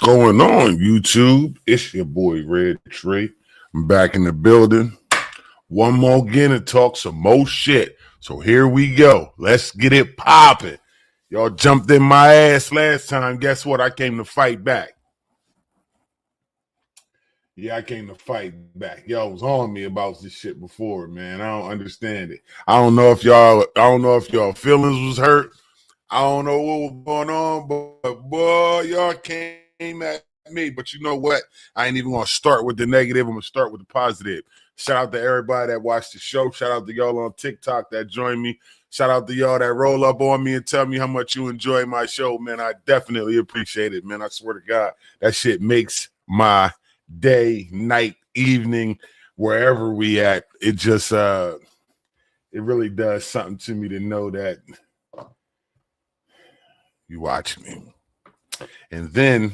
going on, YouTube? It's your boy Red Trey. I'm back in the building. One more again to talk some more shit. So here we go. Let's get it popping. Y'all jumped in my ass last time. Guess what? I came to fight back. Yeah, I came to fight back. Y'all was on me about this shit before, man. I don't understand it. I don't know if y'all feelings was hurt. I don't know what was going on, but boy, y'all came at me. But you know what? I ain't even gonna start with the negative. I'm gonna start with the positive. Shout out to everybody that watched the show. Shout out to y'all on TikTok that joined me. Shout out to y'all that roll up on me and tell me how much you enjoy my show, man. I definitely appreciate it, man. I swear to God, that shit makes my day, night, evening, wherever we at. It just it really does something to me to know that you watch me. And then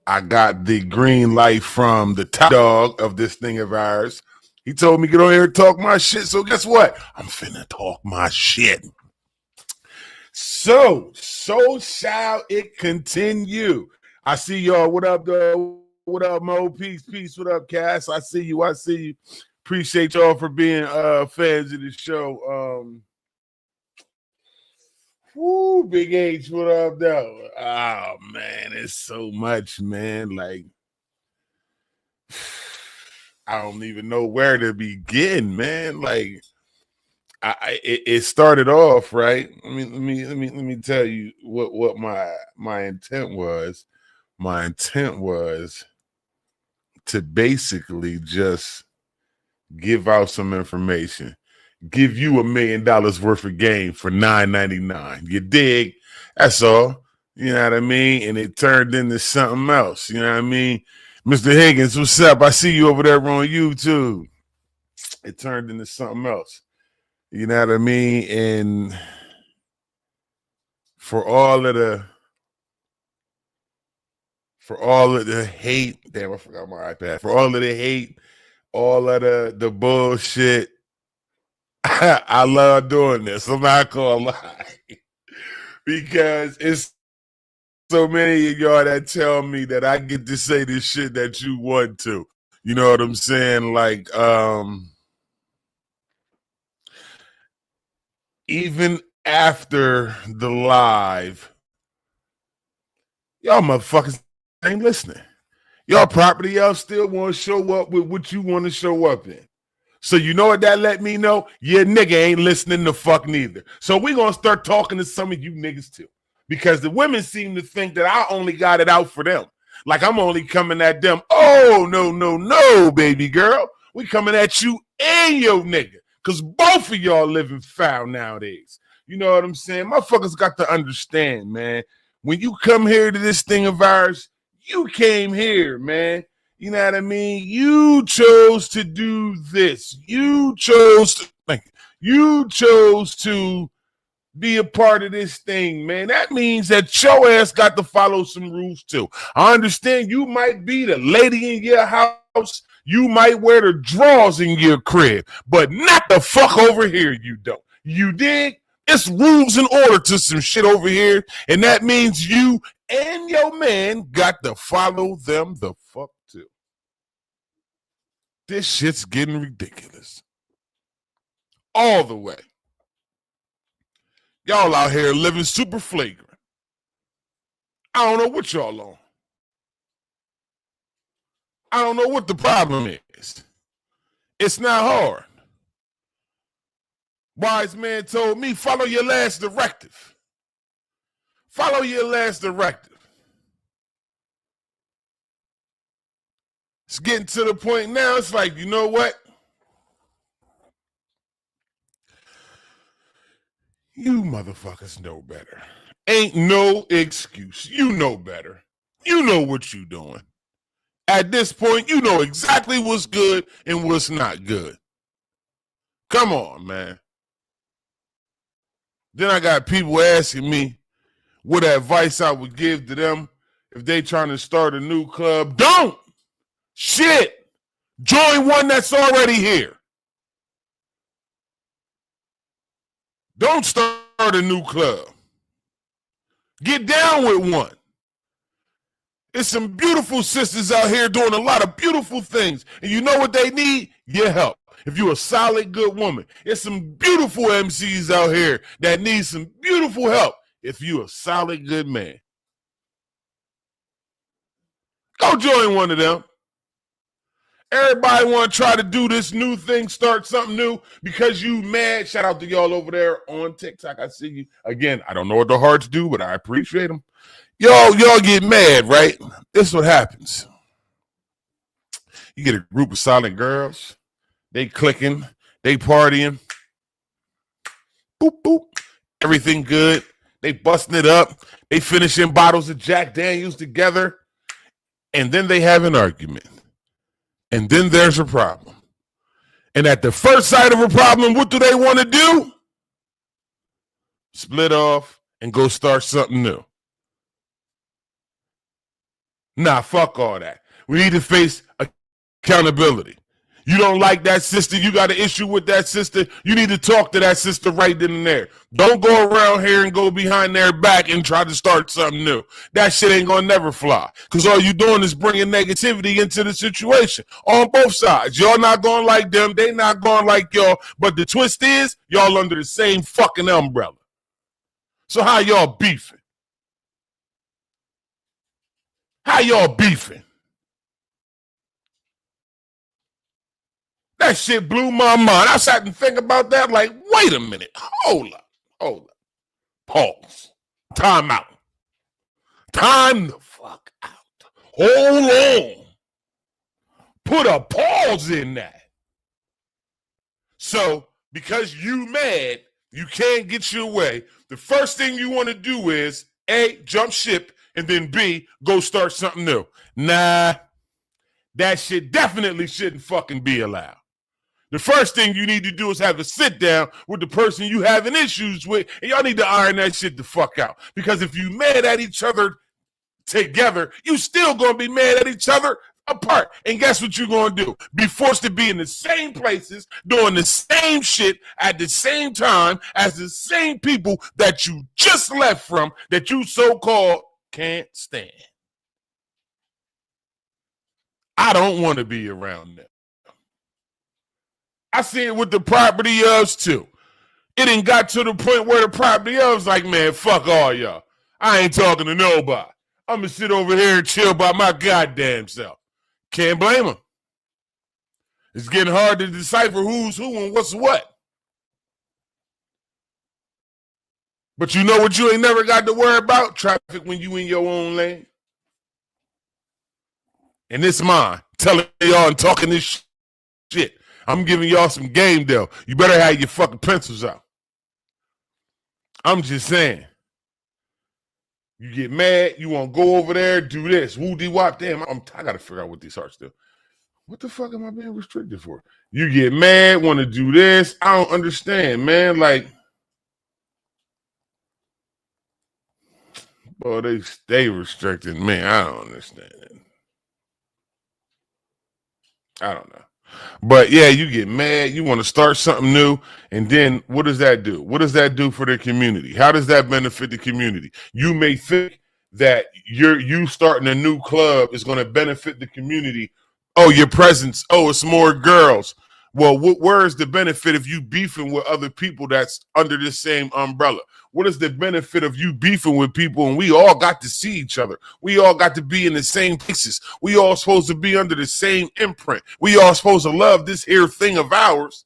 I got the green light from the top dog of this thing of ours. He told me get on here and talk my shit. So guess what? I'm finna talk my shit. So shall it continue. I see y'all. What up, though? What up, Mo? Peace. What up, Cass? I see you. Appreciate y'all for being fans of the show. Woo, Big H, what up, though? Oh, man, it's so much, man. Like, I don't even know where to begin, man. Like, it started off, right? Let me tell you what my intent was. My intent was to basically just give out some information. Give you $1 million worth of game for $9.99. You dig? That's all. You know what I mean? And it turned into something else. You know what I mean? Mr. Higgins, what's up? I see you over there on YouTube. It turned into something else. You know what I mean? And for all of the hate, damn, I forgot my iPad. For all of the hate, all of the bullshit, I love doing this. I'm not gonna lie. Because it's so many of y'all that tell me that I get to say this shit that you want to. You know what I'm saying? Like, even after the live, y'all motherfuckers ain't listening. Y'all property, y'all still want to show up with what you want to show up in. So you know what that let me know? Your nigga ain't listening to fuck neither. So we gonna start talking to some of you niggas too. Because the women seem to think that I only got it out for them. Like I'm only coming at them. Oh, no, baby girl. We coming at you and your nigga. Because both of y'all living foul nowadays. You know what I'm saying? Motherfuckers got to understand, man. When you come here to this thing of ours, you came here, man. You know what I mean? You chose to do this. You chose to be a part of this thing, man. That means that your ass got to follow some rules too. I understand you might be the lady in your house. You might wear the drawers in your crib, but not the fuck over here, you don't. You dig? It's rules and order to some shit over here, and that means you and your man got to follow them the fuck too. This shit's getting ridiculous. All the way. Y'all out here living super flagrant. I don't know what y'all on. I don't know what the problem is. It's not hard. Wise man told me, follow your last directive. Follow your last directive. It's getting to the point now, it's like, you know what? You motherfuckers know better. Ain't no excuse. You know better. You know what you doing. At this point, you know exactly what's good and what's not good. Come on, man. Then I got people asking me what advice I would give to them if they trying to start a new club. Don't! Shit! Join one that's already here. Don't start a new club. Get down with one. There's some beautiful sisters out here doing a lot of beautiful things. And you know what they need? Your help. If you're a solid, good woman, there's some beautiful MCs out here that need some beautiful help. If you're a solid, good man, go join one of them. Everybody want to try to do this new thing, start something new because you mad. Shout out to y'all over there on TikTok. I see you. Again, I don't know what the hearts do, but I appreciate them. Y'all get mad, right? This is what happens. You get a group of solid girls. They clicking. They partying. Boop, boop. Everything good. They busting it up. They finishing bottles of Jack Daniels together. And then they have an argument. And then there's a problem. And at the first sight of a problem, what do they want to do? Split off and go start something new. Nah, fuck all that. We need to face accountability. You don't like that sister, you got an issue with that sister, you need to talk to that sister right then and there. Don't go around here and go behind their back and try to start something new. That shit ain't gonna never fly. Because all you doing is bringing negativity into the situation on both sides. Y'all not going like them, they not going like y'all. But the twist is, y'all under the same fucking umbrella. So how y'all beefing? How y'all beefing? That shit blew my mind. I sat and think about that like, wait a minute. Hold up. Pause. Time out. Time the fuck out. Hold on. Put a pause in that. So, because you mad, you can't get your way, the first thing you want to do is, A, jump ship, and then B, go start something new. Nah, that shit definitely shouldn't fucking be allowed. The first thing you need to do is have a sit down with the person you having issues with, and y'all need to iron that shit the fuck out. Because if you mad at each other together, you still gonna be mad at each other apart. And guess what you're gonna do? Be forced to be in the same places, doing the same shit at the same time as the same people that you just left from, that you so-called can't stand. I don't want to be around them. I see it with the property ofs too. It ain't got to the point where the property ofs like, man, fuck all y'all. I ain't talking to nobody. I'm going to sit over here and chill by my goddamn self. Can't blame them. It's getting hard to decipher who's who and what's what. But you know what you ain't never got to worry about? Traffic when you in your own lane. And it's mine. Telling y'all and talking this shit. I'm giving y'all some game, though. You better have your fucking pencils out. I'm just saying. You get mad, you want to go over there, do this. Woo-dee-wop. Damn, I got to figure out what these hearts do. What the fuck am I being restricted for? You get mad, want to do this. I don't understand, man. Like, boy, they stay restricted. Man, I don't understand it. I don't know. But yeah, you get mad, you want to start something new, and then what does that do? What does that do for the community? How does that benefit the community? You may think that you starting a new club is going to benefit the community. Oh, your presence. Oh, it's more girls. Well, where is the benefit of you beefing with other people that's under the same umbrella? What is the benefit of you beefing with people and we all got to see each other? We all got to be in the same places. We all supposed to be under the same imprint. We all supposed to love this here thing of ours.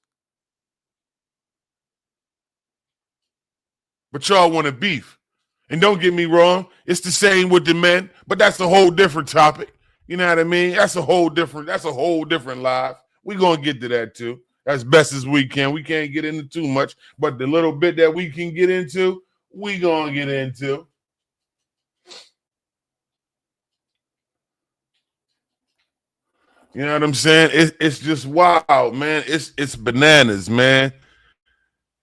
But y'all want to beef. And don't get me wrong, it's the same with the men, but that's a whole different topic. You know what I mean? That's a whole different live. We're going to get to that too, as best as we can. We can't get into too much, but the little bit that we can get into, we going to get into. You know what I'm saying? It's just wild, man. It's bananas, man.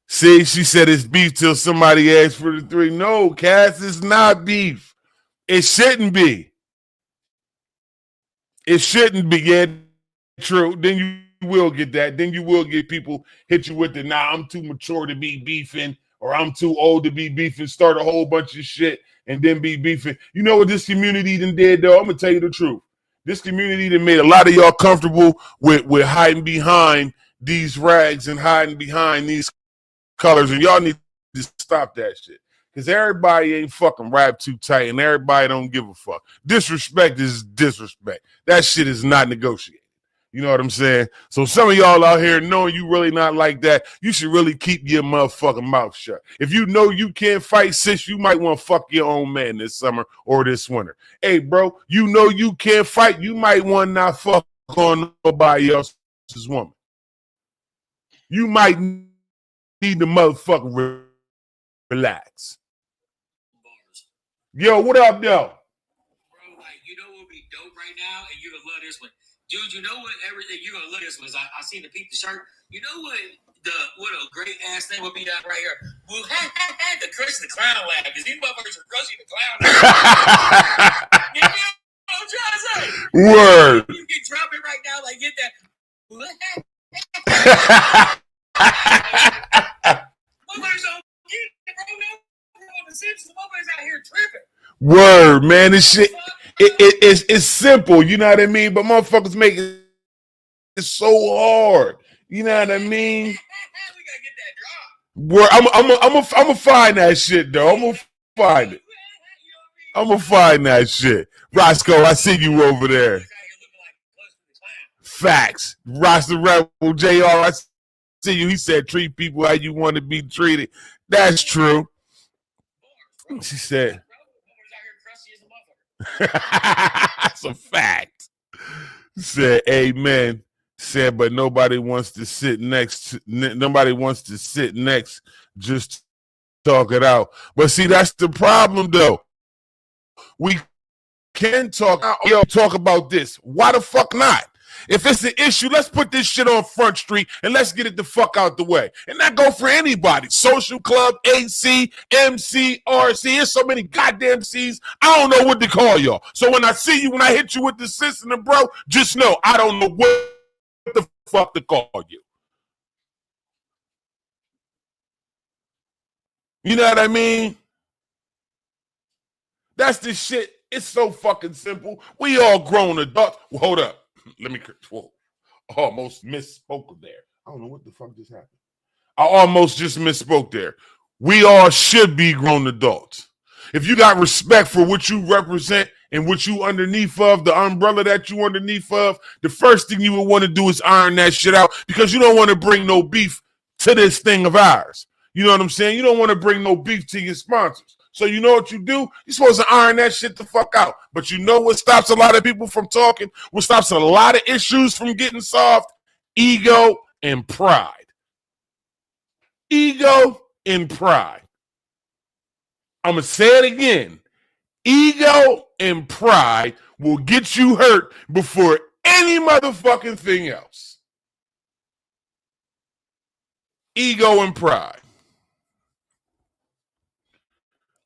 See, she said it's beef till somebody asks for the 3. No, Cass, it's not beef. It shouldn't be. It shouldn't be. Yeah, true. Then you will get that. Then you will get people hit you with I'm too mature to be beefing, or I'm too old to be beefing, start a whole bunch of shit. and then be beefing. You know what this community done did, though? I'm gonna tell you the truth. This community done made a lot of y'all comfortable with hiding behind these rags and hiding behind these colors, and y'all need to stop that shit. Because everybody ain't fucking wrapped too tight, and everybody don't give a fuck. Disrespect is disrespect. That shit is not negotiated. You know what I'm saying? So some of y'all out here knowing you really not like that, you should really keep your motherfucking mouth shut. If you know you can't fight, sis, you might want to fuck your own man this summer or this winter. Hey, bro, you know you can't fight, you might want to not fuck on nobody else's woman. You might need to motherfucking relax. Yo, what up, yo? Bro, like, you know what would be dope right now, and you're gonna love this one. Dude, you know what? Everything you're gonna love this one. I seen the peep the shirt. You know what a great ass thing would be down right here? Well, the Crush the Clown laugh, because these motherfuckers are crushing the clown laugh. You know what I'm trying to say? Word. You can drop it right now, like get that. Motherfuckers don't get it, bro. The Simpsons, motherfuckers out here tripping. Word, man, this shit, it's simple, you know what I mean? But motherfuckers make it so hard, you know what I mean? We gotta get Word, that drop. I'm gonna find that shit though. I'm gonna find it. I'm gonna find that shit. Roscoe, I see you over there. Facts. Roscoe Rebel JR, I see you. He said treat people how you want to be treated. That's true. She said, that's a fact. Said, amen. Said, but nobody wants to sit next. Nobody wants to sit next. Just talk it out. But see, that's the problem, though. We can talk about this. Why the fuck not? If it's an issue, let's put this shit on Front Street and let's get it the fuck out the way. And that go for anybody. Social club, AC, MC, RC. There's so many goddamn C's. I don't know what to call y'all. So when I see you, when I hit you with the sis and the bro, just know I don't know what the fuck to call you. You know what I mean? That's the shit. It's so fucking simple. We all grown adults. Well, hold up. Let me. Whoa. Almost misspoke there. I don't know what the fuck just happened. I almost just misspoke there. We all should be grown adults. If you got respect for what you represent and what you underneath of, the umbrella that you underneath of, the first thing you would want to do is iron that shit out because you don't want to bring no beef to this thing of ours. You know what I'm saying? You don't want to bring no beef to your sponsors. So you know what you do? You're supposed to iron that shit the fuck out. But you know what stops a lot of people from talking? What stops a lot of issues from getting solved? Ego and pride. Ego and pride. I'm going to say it again. Ego and pride will get you hurt before any motherfucking thing else. Ego and pride.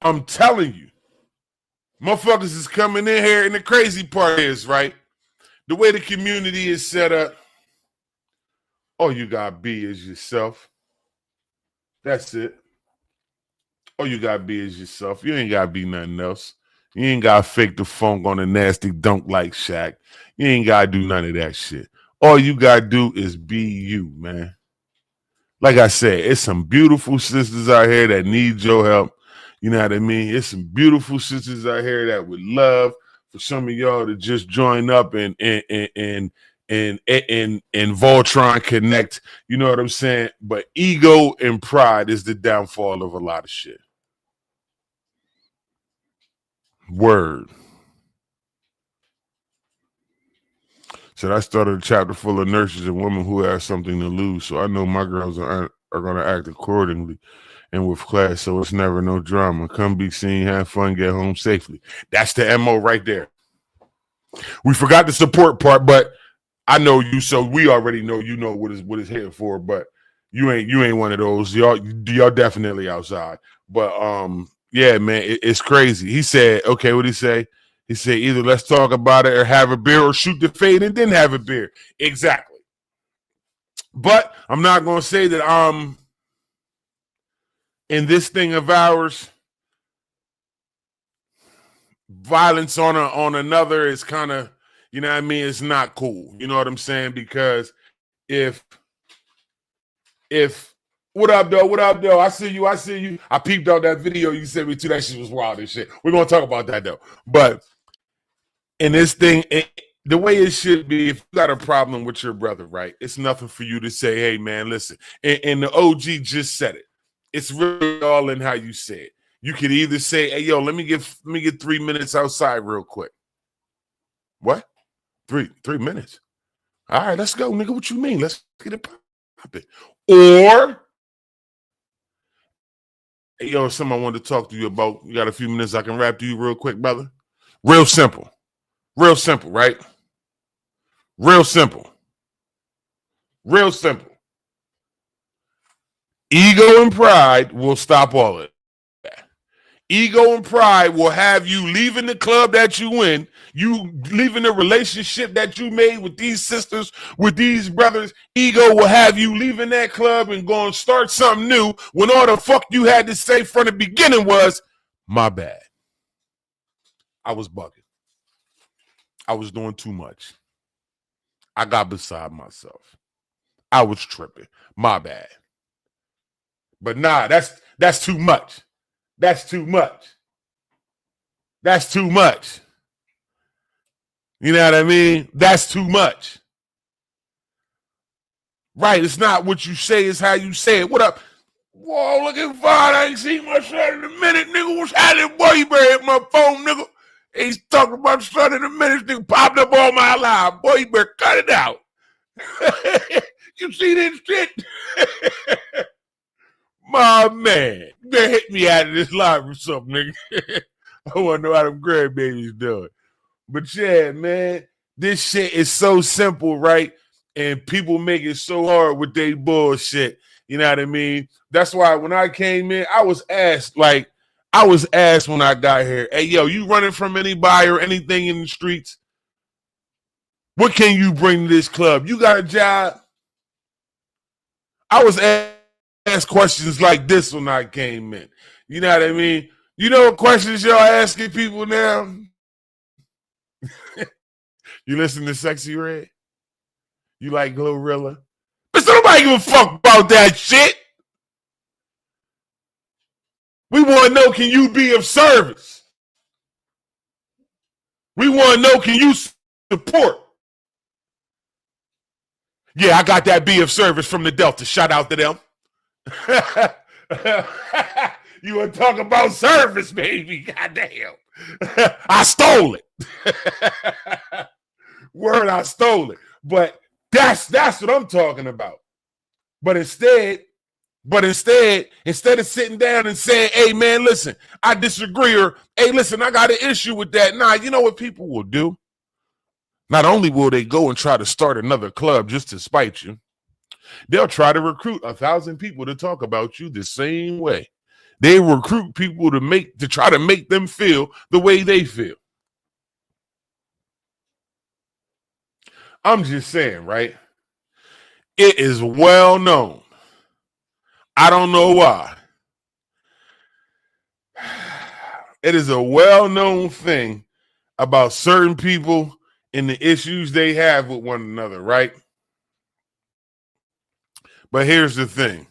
I'm telling you. Motherfuckers is coming in here, and the crazy part is, right, the way the community is set up, all you gotta be is yourself. That's it. All you gotta be is yourself. You ain't gotta be nothing else. You ain't gotta fake the funk on a nasty dunk like Shaq. You ain't gotta do none of that shit. All you gotta do is be you, man. Like I said, it's some beautiful sisters out here that need your help. You know what I mean? It's some beautiful sisters out here that would love for some of y'all to just join up and Voltron connect. You know what I'm saying? But ego and pride is the downfall of a lot of shit. Word. So I started a chapter full of nurses and women who have something to lose. So I know my girls are going to act accordingly and with class, so it's never no drama. Come be seen, have fun, get home safely. That's the MO right there. We forgot the support part, but I know you, so we already know you know what is here for. But you ain't one of those. Y'all definitely outside. But yeah, man, it's crazy. He said, okay, what did he say? He said either let's talk about it or have a beer or shoot the fade and then have a beer. Exactly. But I'm not gonna say that in this thing of ours, violence on another is kind of, you know what I mean, it's not cool. You know what I'm saying? Because if what up, though? What up, though? I see you. I peeped out that video you sent me to. That shit was wild and shit. We're gonna talk about that though. But in this thing, the way it should be, if you got a problem with your brother, right? It's nothing for you to say, hey man, listen. And the OG just said it. It's really all in how you say it. You could either say, hey, yo, let me get 3 minutes outside real quick. What? Three minutes. All right, let's go, nigga. What you mean? Let's get it popping. Or, hey, yo, something I wanted to talk to you about. You got a few minutes I can rap to you real quick, brother? Real simple. Real simple, right? Real simple. Real simple. Ego and pride will stop all of that. Ego and pride will have you leaving the club that you in, you leaving the relationship that you made with these sisters, with these brothers. Ego will have you leaving that club and going to start something new when all the fuck you had to say from the beginning was, my bad. I was bugging. I was doing too much. I got beside myself. I was tripping. My bad. But nah, that's too much. That's too much. That's too much. You know what I mean? That's too much. Right, it's not what you say, it's how you say it. What up? Whoa, looking fine. I ain't seen my son in a minute, nigga. What's happening? Boy, you better hit my phone, nigga. He's talking about son in a minute. Nigga popped up all my live. Boy, you better cut it out. You see this shit? My man, you better hit me out of this live or something, nigga. I want to know how them grandbabies doing. But yeah, man, this shit is so simple, right? And people make it so hard with their bullshit. You know what I mean? That's why when I came in, I was asked when I got here, hey, yo, you running from anybody or anything in the streets? What can you bring to this club? You got a job? I was asked questions like this when I came in. You know what I mean? You know what questions y'all asking people now? You listen to Sexy Red? You like Glorilla? But nobody give a fuck about that shit. We want to know, can you be of service? We want to know, can you support? Yeah, I got that be of service from the Delta. Shout out to them. You want to talk about service, baby? Goddamn. I stole it. Word, I stole it. But that's what I'm talking about. But instead of sitting down and saying, hey, man, listen, I disagree, or hey, listen, I got an issue with that. Nah, you know what people will do? Not only will they go and try to start another club just to spite you, they'll try to recruit 1,000 people to talk about you the same way. They recruit people to try to make them feel the way they feel. I'm just saying, right? It is well known. I don't know why. It is a well-known thing about certain people and the issues they have with one another, right? But here's the thing.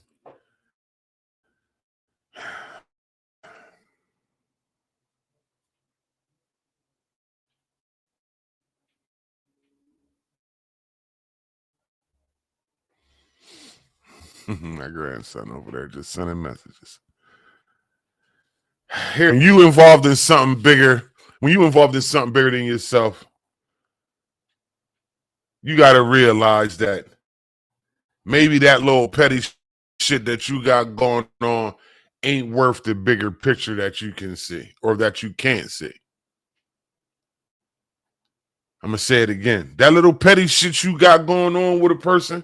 My grandson over there just sending messages. Here, when you involved in something bigger than yourself, you got to realize that maybe that little petty shit that you got going on ain't worth the bigger picture that you can see or that you can't see. I'm going to say it again. That little petty shit you got going on with a person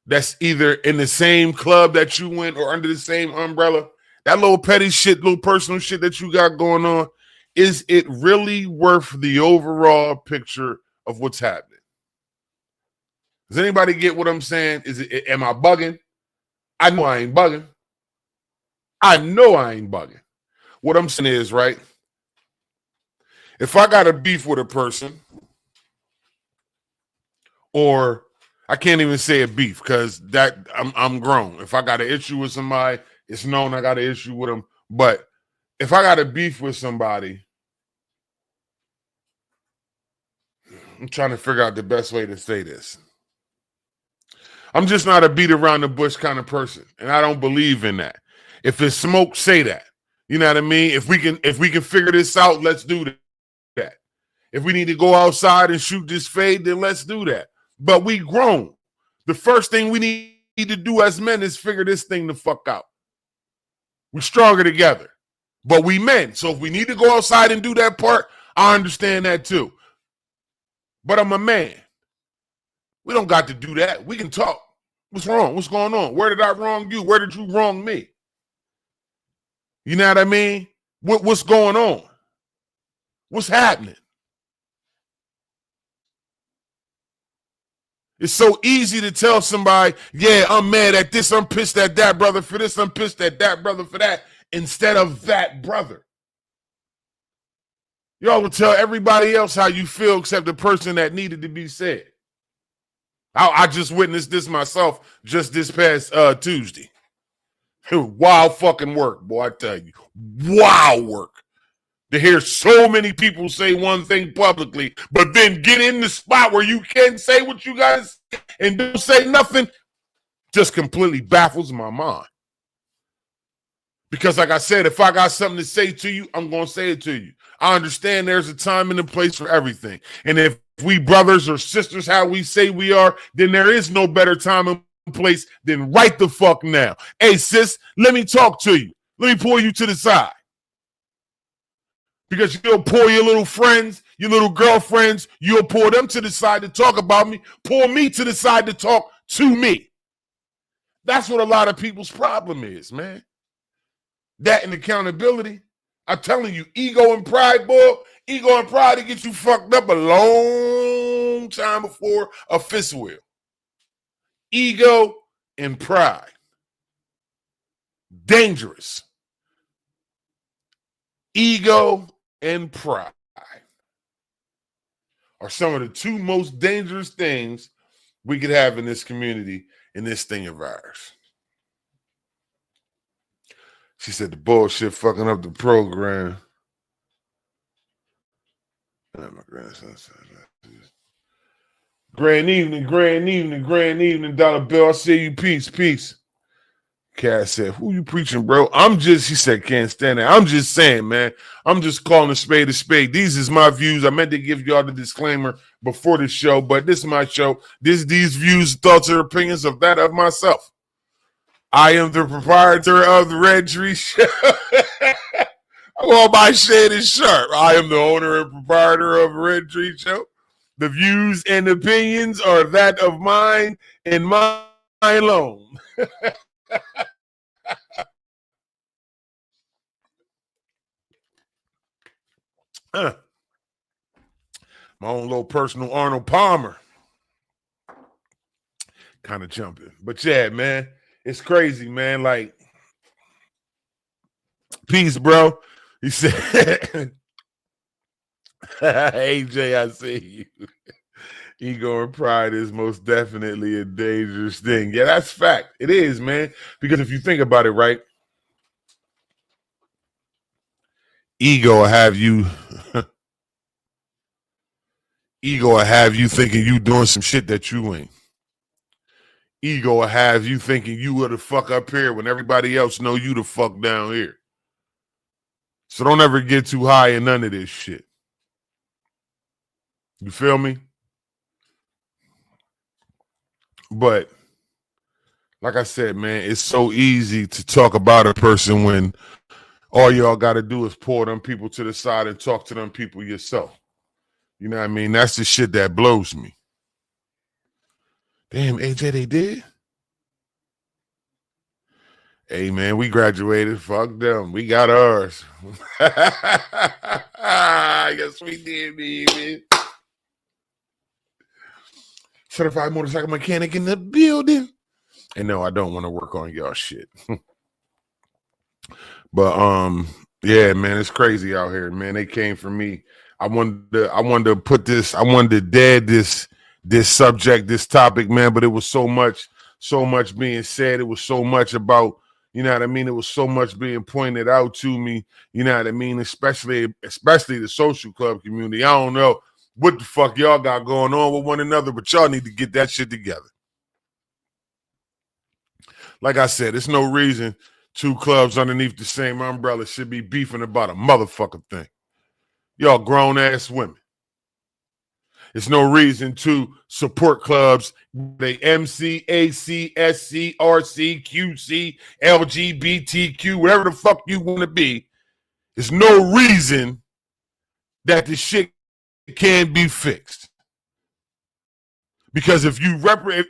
that's either in the same club that you went or under the same umbrella, that little petty shit, little personal shit that you got going on, is it really worth the overall picture of what's happening? Does anybody get what I'm saying? Am I bugging? I know I ain't bugging. I know I ain't bugging. What I'm saying is, right, If I got a beef with a person, or I can't even say a beef because that I'm grown. If I got an issue with somebody, it's known I got an issue with them. But if I got a beef with somebody, I'm trying to figure out the best way to say this. I'm just not a beat around the bush kind of person, and I don't believe in that. If it's smoke, say that. You know what I mean? If we can figure this out, let's do that. If we need to go outside and shoot this fade, then let's do that. But we grown. The first thing we need to do as men is figure this thing the fuck out. We're stronger together, but we men. So if we need to go outside and do that part, I understand that too. But I'm a man. We don't got to do that. We can talk. What's wrong? What's going on? Where did I wrong you? Where did you wrong me? You know what I mean? What's going on? What's happening? It's so easy to tell somebody, yeah, I'm mad at this, I'm pissed at that brother for this, I'm pissed at that brother for that, instead of that brother. Y'all will tell everybody else how you feel except the person that needed to be said. I just witnessed this myself just this past Tuesday. Wild fucking work, boy, I tell you. Wild work. To hear so many people say one thing publicly, but then get in the spot where you can't say what you got to say and don't say nothing, just completely baffles my mind. Because like I said, if I got something to say to you, I'm going to say it to you. I understand there's a time and a place for everything. And if we brothers or sisters, how we say we are, then there is no better time and place than right the fuck now. Hey, sis, let me talk to you. Let me pull you to the side. Because you'll pull your little friends, your little girlfriends, you'll pull them to the side to talk about me, pull me to the side to talk to me. That's what a lot of people's problem is, man. That and accountability. I'm telling you, ego and pride, boy, ego and pride to get you fucked up a long time before a fist will. Ego and pride. Dangerous. Ego and pride are some of the two most dangerous things we could have in this community, in this thing of ours. She said the bullshit fucking up the program. My grandson said that. Grand evening, grand evening, grand evening, Dollar Bill. I see you. Peace, peace. Cat said, who you preaching, bro? He said, can't stand that. I'm just saying, man. I'm just calling a spade a spade. These is my views. I meant to give y'all the disclaimer before the show, but this is my show. These views, thoughts, or opinions of that of myself. I am the proprietor of the Red Tree Show. Well, my shade is sharp. I am the owner and proprietor of Red Tree Show. The views and opinions are that of mine and mine alone. My own little personal Arnold Palmer. Kind of jumping. But yeah, man, it's crazy, man. Like, peace, bro. He said, AJ, I see you. Ego and pride is most definitely a dangerous thing. Yeah, that's fact. It is, man. Because if you think about it, right? Ego will have you thinking you doing some shit that you ain't. Ego will have you thinking you were the fuck up here when everybody else know you the fuck down here. So don't ever get too high in none of this shit. You feel me? But like I said, man, it's so easy to talk about a person when all y'all got to do is pull them people to the side and talk to them people yourself. You know what I mean? That's the shit that blows me. Damn, AJ, they did? Hey, man, we graduated. Fuck them. We got ours. Yes, we did, baby. Certified motorcycle mechanic in the building. And no, I don't want to work on y'all shit. But yeah, man, it's crazy out here, man. They came for me. I wanted to put this, I wanted to dead this subject, this topic, man, but it was so much being said. It was so much about, you know what I mean? It was so much being pointed out to me, you know what I mean? Especially the social club community. I don't know what the fuck y'all got going on with one another, but y'all need to get that shit together. Like I said, there's no reason two clubs underneath the same umbrella should be beefing about a motherfucking thing. Y'all grown ass women. There's no reason to support clubs, they MC, AC, SC, RC, QC, LGBTQ, whatever the fuck you want to be. There's no reason that the shit can be fixed. Because if you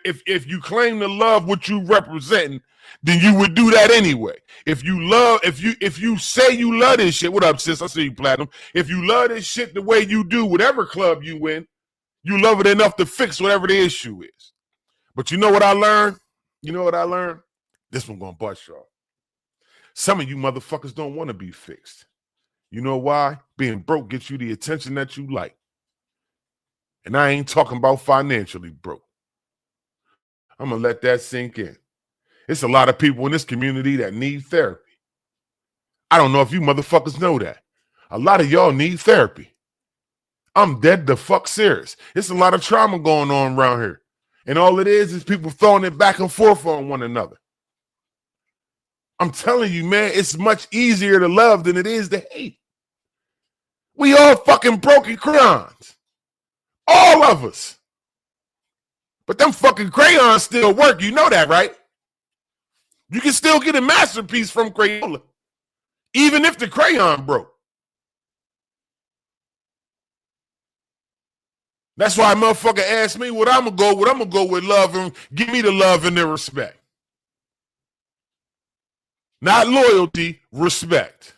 if you claim to love what you representing, then you would do that anyway. If you say you love this shit, what up, sis? I see you, Platinum. If you love this shit the way you do, whatever club you in, you love it enough to fix whatever the issue is. But you know what I learned? This one gonna bust y'all. Some of you motherfuckers don't want to be fixed. You know why? Being broke gets you the attention that you like. And I ain't talking about financially broke. I'm going to let that sink in. It's a lot of people in this community that need therapy. I don't know if you motherfuckers know that. A lot of y'all need therapy. I'm dead the fuck serious. It's a lot of trauma going on around here. And all it is people throwing it back and forth on one another. I'm telling you, man, it's much easier to love than it is to hate. We all fucking broken crayons. All of us. But them fucking crayons still work. You know that, right? You can still get a masterpiece from Crayola, even if the crayon broke. That's why a motherfucker asked me what I'm going to go with love and give me the love and the respect. Not loyalty, respect.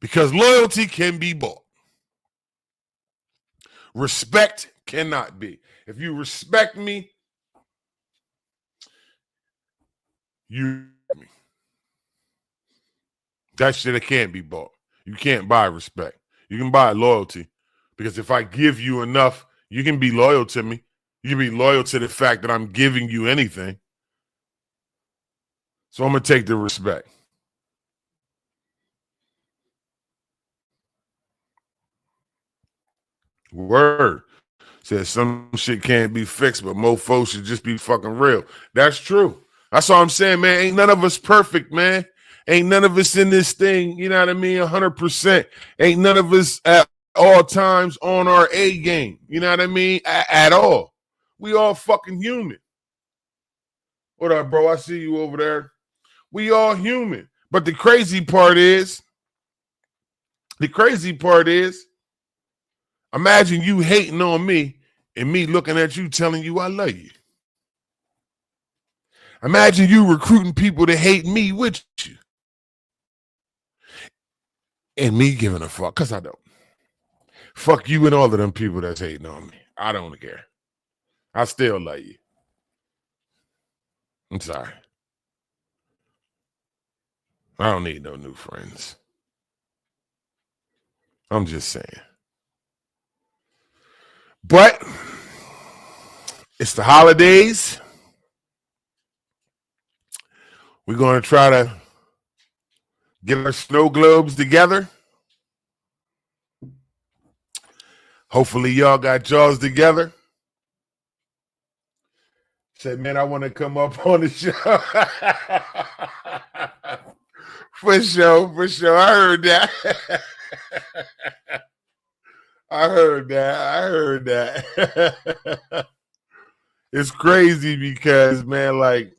Because loyalty can be bought. Respect cannot be. If you respect me, you me. That shit it can't be bought. You can't buy respect. You can buy loyalty. Because if I give you enough, you can be loyal to me. You can be loyal to the fact that I'm giving you anything. So I'm going to take the respect. Word. Said some shit can't be fixed, but mofos should just be fucking real. That's true. That's all I'm saying, man. Ain't none of us perfect, man. Ain't none of us in this thing, you know what I mean, 100%. Ain't none of us at all times on our A game, you know what I mean, at all. We all fucking human. What up, bro? I see you over there. We all human. But the crazy part is, imagine you hating on me and me looking at you telling you I love you. Imagine you recruiting people to hate me with you. And me giving a fuck, because I don't. Fuck you and all of them people that's hating on me. I don't care. I still love you. I'm sorry. I don't need no new friends. I'm just saying. But it's the holidays. We're going to try to get our snow globes together. Hopefully y'all got yours together. Said, man, I want to come up on the show. For sure. I heard that. I heard that. It's crazy because, man, like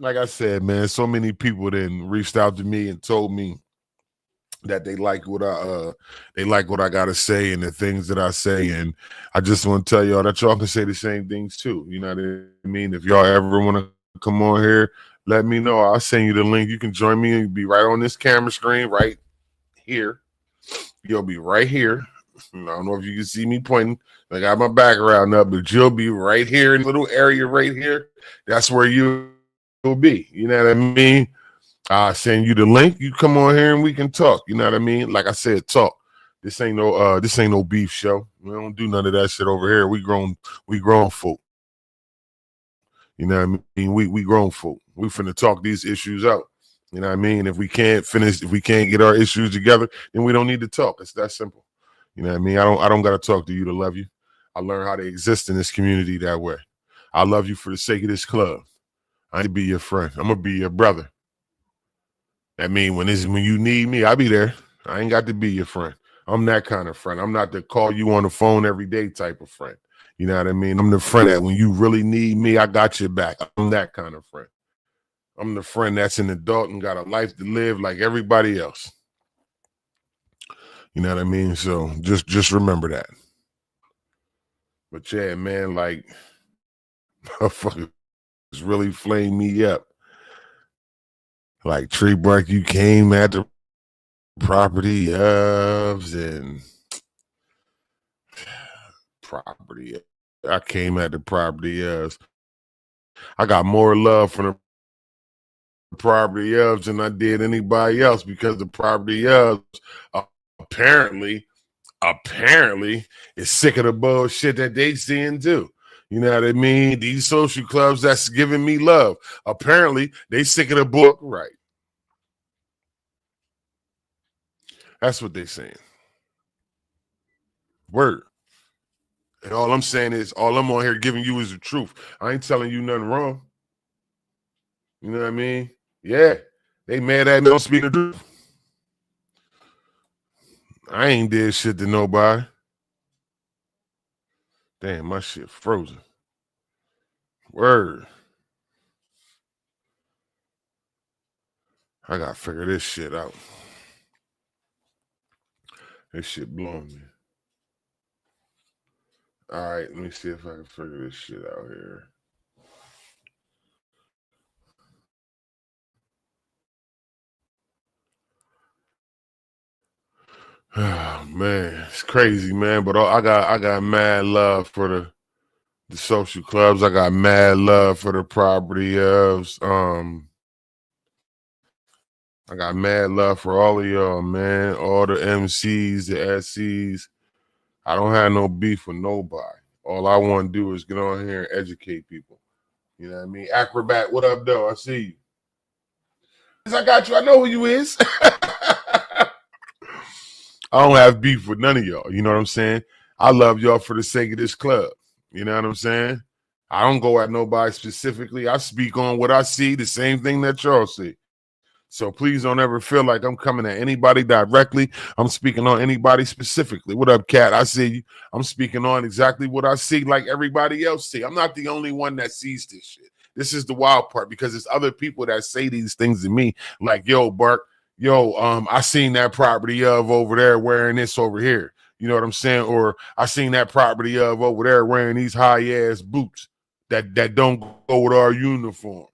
I said, man, so many people then reached out to me and told me that they like what I gotta say and the things that I say, and I just want to tell y'all that y'all can say the same things too. You know what I mean? If y'all ever want to come on here, let me know. I'll send you the link. You can join me and be right on this camera screen right here. You'll be right here. I don't know if you can see me pointing. I got my background up, but you'll be right here in a little area right here. That's where you'll be. You know what I mean? I'll send you the link. You come on here and we can talk. You know what I mean? Like I said, talk. This ain't no beef show. We don't do none of that shit over here. We grown folk. You know what I mean? We grown folk. We finna talk these issues out. You know what I mean? If we can't get our issues together, then we don't need to talk. It's that simple. You know what I mean? I don't gotta talk to you to love you. I learned how to exist in this community that way. I love you for the sake of this club. I ain't to be your friend. I'm gonna be your brother. That mean when you need me, I'll be there. I ain't got to be your friend. I'm that kind of friend. I'm not the call you on the phone every day type of friend. You know what I mean? I'm the friend that when you really need me, I got your back. I'm that kind of friend. I'm the friend that's an adult and got a life to live like everybody else. You know what I mean? So just remember that. But yeah, man, like motherfuckers really flame me up. Like Tree Bark, you came at the property of and property. I came at the property of. I got more love for the property of than I did anybody else because the property of apparently is sick of the bullshit that they seeing too. You know what I mean? These social clubs that's giving me love. Apparently, they sick of the book, right? That's what they saying. Word. And all I'm saying is, all I'm on here giving you is the truth. I ain't telling you nothing wrong. You know what I mean? Yeah. They mad at me, don't speak the truth. I ain't did shit to nobody. Damn, my shit frozen. Word. I gotta figure this shit out. This shit blowing me. All right, let me see if I can figure this shit out here. Oh, man, it's crazy, man. But I got mad love for the social clubs. I got mad love for the property ofs. I got mad love for all of y'all, man. All the MCs, the SCs. I don't have no beef with nobody. All I want to do is get on here and educate people. You know what I mean? Acrobat, what up, though? I see you. I got you. I know who you is. I don't have beef with none of y'all. You know what I'm saying? I love y'all for the sake of this club. You know what I'm saying? I don't go at nobody specifically. I speak on what I see, the same thing that y'all see. So please don't ever feel like I'm coming at anybody directly. I'm speaking on anybody specifically. What up, Cat? I see you. I'm speaking on exactly what I see like everybody else see. I'm not the only one that sees this shit. This is the wild part because it's other people that say these things to me like, yo, Bark, I seen that property of over there wearing this over here. You know what I'm saying? Or I seen that property of over there wearing these high-ass boots that don't go with our uniform.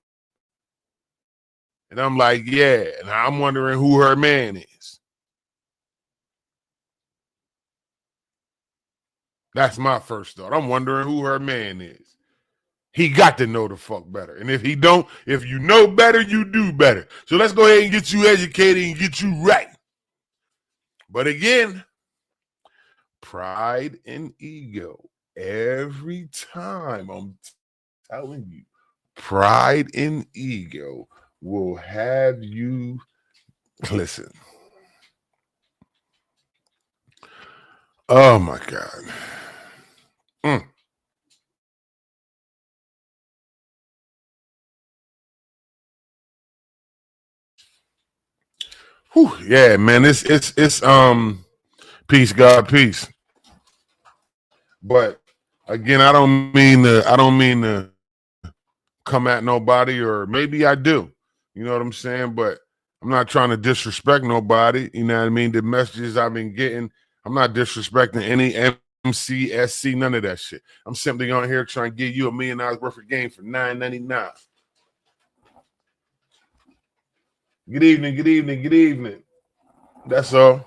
And I'm like, yeah. And I'm wondering who her man is. That's my first thought. I'm wondering who her man is. He got to know the fuck better. And if he don't, if you know better, you do better. So let's go ahead and get you educated and get you right. But again, pride and ego. Every time, I'm telling you, pride and ego will have you listen. Oh my God. Whew, yeah, man. It's peace, God, peace. But again, I don't mean to come at nobody, or maybe I do. You know what I'm saying? But I'm not trying to disrespect nobody. You know what I mean? The messages I've been getting, I'm not disrespecting any MC, SC, none of that shit. I'm simply on here trying to give you $1 million worth of game for $9.99. Good evening, good evening, good evening. That's all.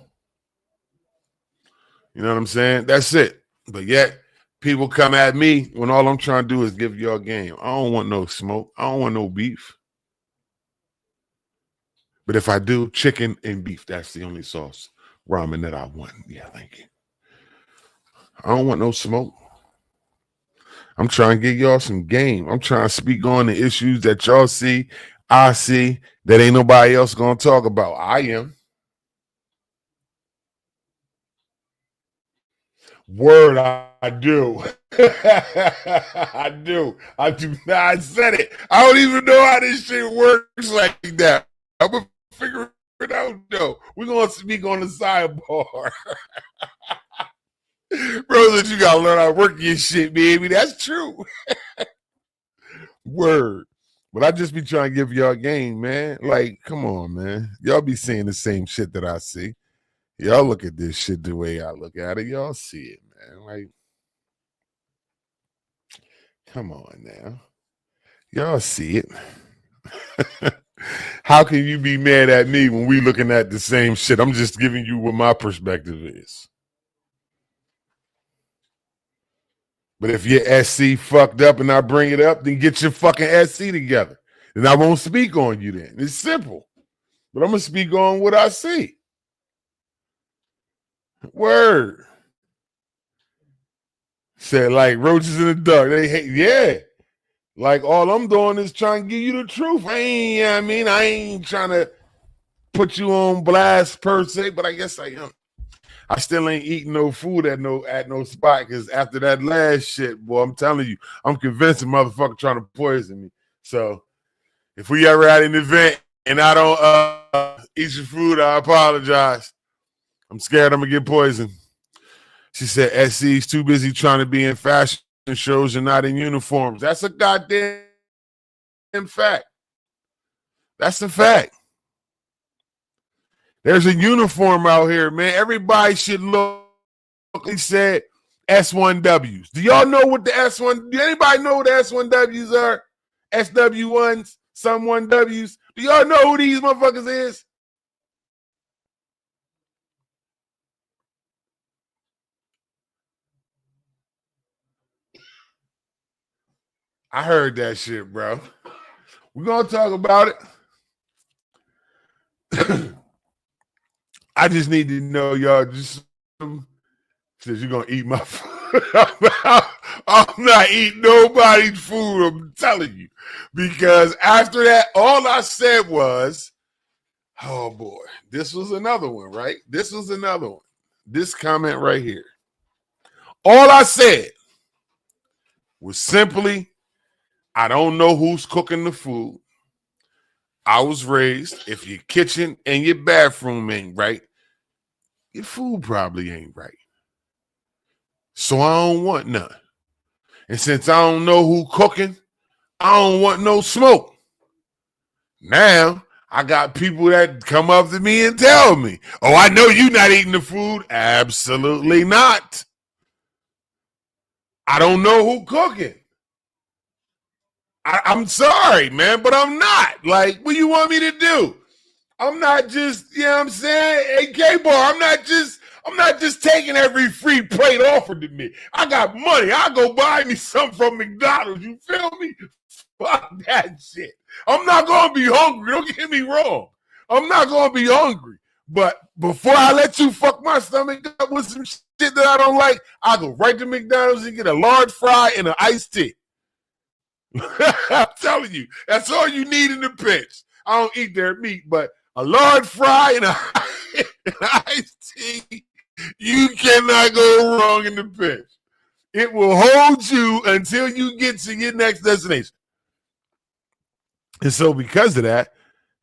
You know what I'm saying? That's it. But yet, people come at me when all I'm trying to do is give y'all game. I don't want no smoke. I don't want no beef. But if I do, chicken and beef, that's the only sauce. ramen that I want. Yeah, thank you. I don't want no smoke. I'm trying to give y'all some game. I'm trying to speak on the issues that y'all see, I see, that ain't nobody else gonna talk about. I am. Word, I do. I do. I do. I said it. I don't even know how this shit works like that. I'm gonna figure it out though. We're gonna speak on the sidebar. Bro, that you gotta learn how to work your shit, baby. That's true. Word. But I just be trying to give y'all a game, man. Like, come on, man. Y'all be seeing the same shit that I see. Y'all look at this shit the way I look at it. Y'all see it, man. Like, come on now. Y'all see it. How can you be mad at me when we looking at the same shit? I'm just giving you what my perspective is. But if your SC fucked up and I bring it up, then get your fucking SC together. Then I won't speak on you then. It's simple. But I'm going to speak on what I see. Word. Said like roaches in the dark. They hate, yeah. Like all I'm doing is trying to give you the truth. I ain't trying to put you on blast per se, but I guess I am. I still ain't eating no food at no spot because after that last shit, boy, I'm telling you, I'm convinced the motherfucker trying to poison me. So if we ever at an event and I don't eat your food, I apologize. I'm scared I'm gonna get poisoned. She said SC's too busy trying to be in fashion shows and not in uniforms. That's a goddamn fact. That's a fact. There's a uniform out here, man. Everybody should look. He said S1Ws. Do y'all know what the S1? Do anybody know what the S1Ws are? SW1s, some 1Ws. Do y'all know who these motherfuckers is? I heard that shit, bro. We're gonna talk about it. I just need to know y'all just says you're gonna eat my food. I'm not eating nobody's food, I'm telling you. Because after that, all I said was, oh boy, this was another one, right? This was another one. This comment right here. All I said was simply, I don't know who's cooking the food. I was raised, if your kitchen and your bathroom ain't right, your food probably ain't right. So I don't want none. And since I don't know who cooking, I don't want no smoke. Now, I got people that come up to me and tell me, oh, I know you're not eating the food. Absolutely not. I don't know who cooking. I'm sorry, man, but I'm not. Like, what do you want me to do? I'm not just, you know what I'm saying? Hey, K-Bar, I'm not just taking every free plate offered to me. I got money. I'll go buy me something from McDonald's. You feel me? Fuck that shit. I'm not going to be hungry. Don't get me wrong. I'm not going to be hungry. But before I let you fuck my stomach up with some shit that I don't like, I'll go right to McDonald's and get a large fry and an iced tea. I'm telling you, that's all you need in the pinch. I don't eat their meat, but a large fry and an iced tea, you cannot go wrong in the pinch. It will hold you until you get to your next destination. And so because of that,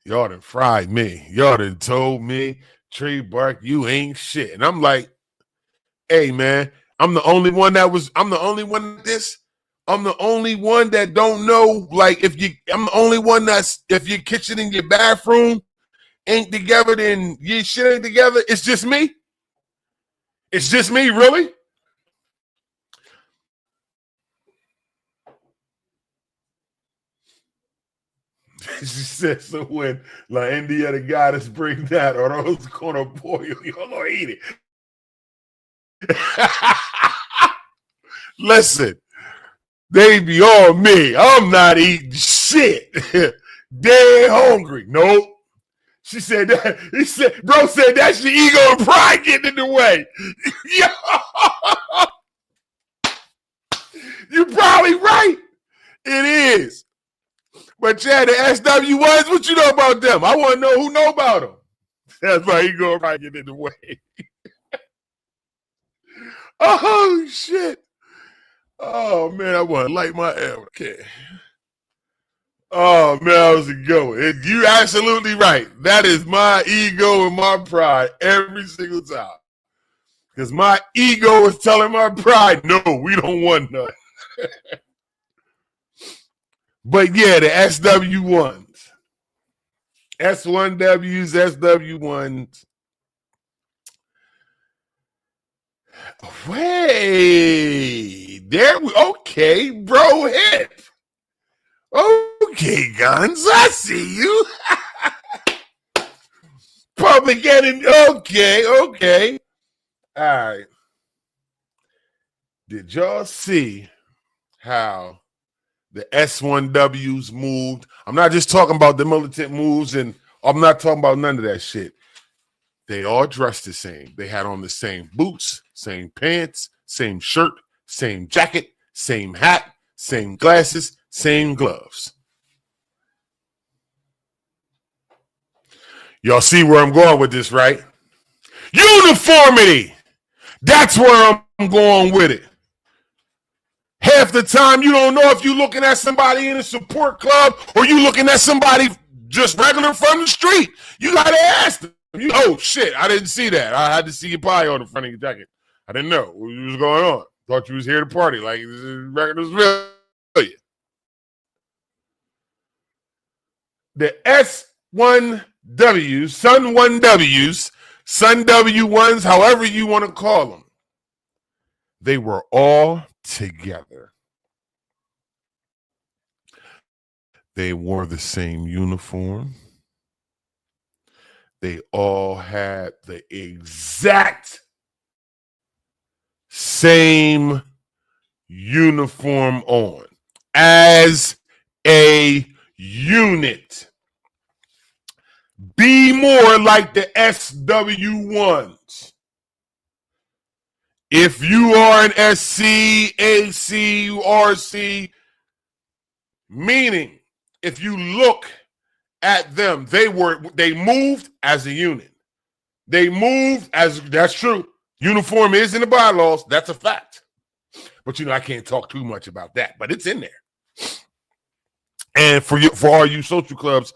y'all done fried me. Y'all done told me, Tree Bark, you ain't shit. And I'm like, hey, man, I'm the only one that this. I'm the only one that don't know, like, I'm the only one that's, if your kitchen and your bathroom ain't together, then your shit ain't together. It's just me. It's just me, really? She said, so when La India, the goddess, bring that, or those gonna boil, y'all gonna eat it. Listen, they be on me. I'm not eating shit. They hungry. Nope. She said that. He said, bro said that's your ego and pride getting in the way. You're probably right. It is. But yeah, the SW1s, what you know about them? I want to know who know about them. That's my ego and pride getting in the way. Oh, shit. Oh, man, I want to light my air. Okay. Oh, man, that was a good one. You're absolutely right. That is my ego and my pride every single time. Because my ego is telling my pride, no, we don't want none. But yeah, the SW1s. S1Ws, SW1s. Wait, there we okay, bro. Hip. Okay, Guns, I see you. Public enemy. Okay. All right. Did y'all see how the S1Ws moved? I'm not just talking about the militant moves, and I'm not talking about none of that shit. They all dressed the same. They had on the same boots, same pants, same shirt, same jacket, same hat, same glasses, same gloves. Y'all see where I'm going with this, right? Uniformity. That's where I'm going with it. Half the time, you don't know if you're looking at somebody in a support club or you looking at somebody just regular from the street. You got to ask them. Oh, shit, I didn't see that. I had to see your pie on the front of your jacket. I didn't know what was going on. Thought you was here to party like regular civilian. The S1Ws, Sun W1s, however you want to call them, they were all together. They wore the same uniform. They all had the exact same uniform on as a unit. Be more like the SW1s. If you are an SC, AC, RC, meaning if you look at them, they moved as a unit. They moved as, that's true. Uniform is in the bylaws. That's a fact. But I can't talk too much about that, but it's in there. And for all you social clubs,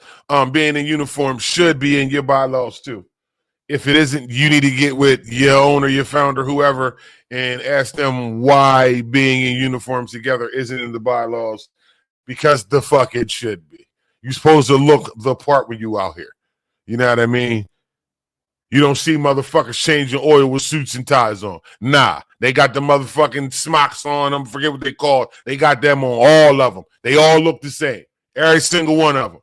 being in uniform should be in your bylaws too. If it isn't, you need to get with your owner, your founder, whoever, and ask them why being in uniform together isn't in the bylaws, because the fuck it should be. You're supposed to look the part when you out here. You know what I mean? You don't see motherfuckers changing oil with suits and ties on. Nah, they got the motherfucking smocks on them. Forget what they call it. They got them on, all of them. They all look the same. Every single one of them.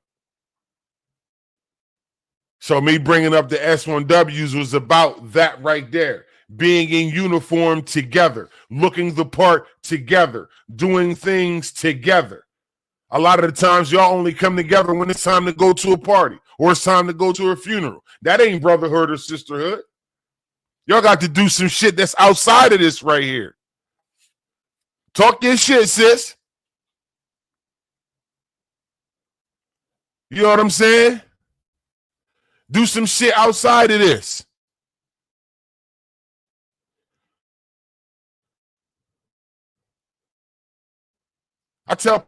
So me bringing up the S1Ws was about that right there. Being in uniform together, looking the part together, doing things together. A lot of the times y'all only come together when it's time to go to a party or it's time to go to a funeral. That ain't brotherhood or sisterhood. Y'all got to do some shit that's outside of this right here. Talk your shit, sis. You know what I'm saying? Do some shit outside of this. I tell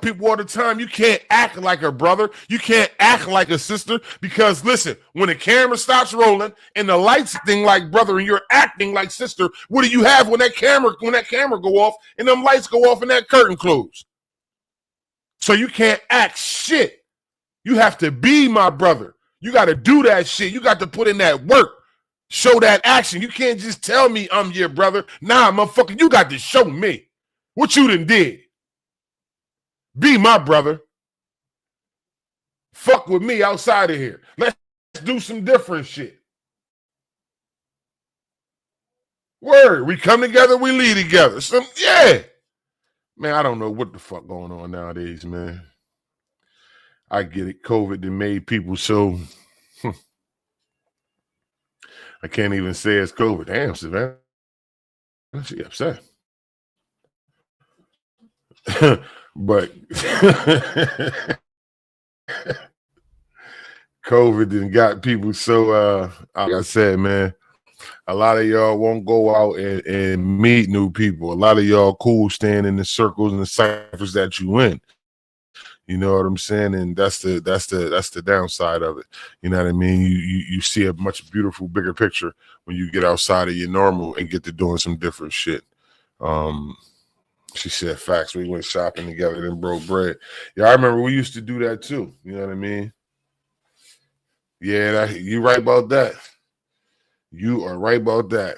people all the time, you can't act like a brother. You can't act like a sister, because listen, when the camera stops rolling and the lights thing like brother and you're acting like sister, what do you have when that camera go off and them lights go off and that curtain close? So you can't act shit. You have to be my brother. You got to do that shit. You got to put in that work. Show that action. You can't just tell me I'm your brother. Nah, motherfucker, you got to show me what you done did. Be my brother. Fuck with me outside of here. Let's do some different shit. Word. We come together, we lead together. Yeah. Man, I don't know what the fuck going on nowadays, man. I get it. COVID that made people so. I can't even say it's COVID. Damn, Savannah, she upset. But COVID done got people so like I said, man, a lot of y'all won't go out and meet new people. A lot of y'all cool staying in the circles and the ciphers that you in. You know what I'm saying? And that's the downside of it. You know what I mean? You see a much beautiful, bigger picture when you get outside of your normal and get to doing some different shit. Um, she said facts. We went shopping together and broke bread. Yeah, I remember we used to do that too. You know what I mean? Yeah, you right about that. You are right about that.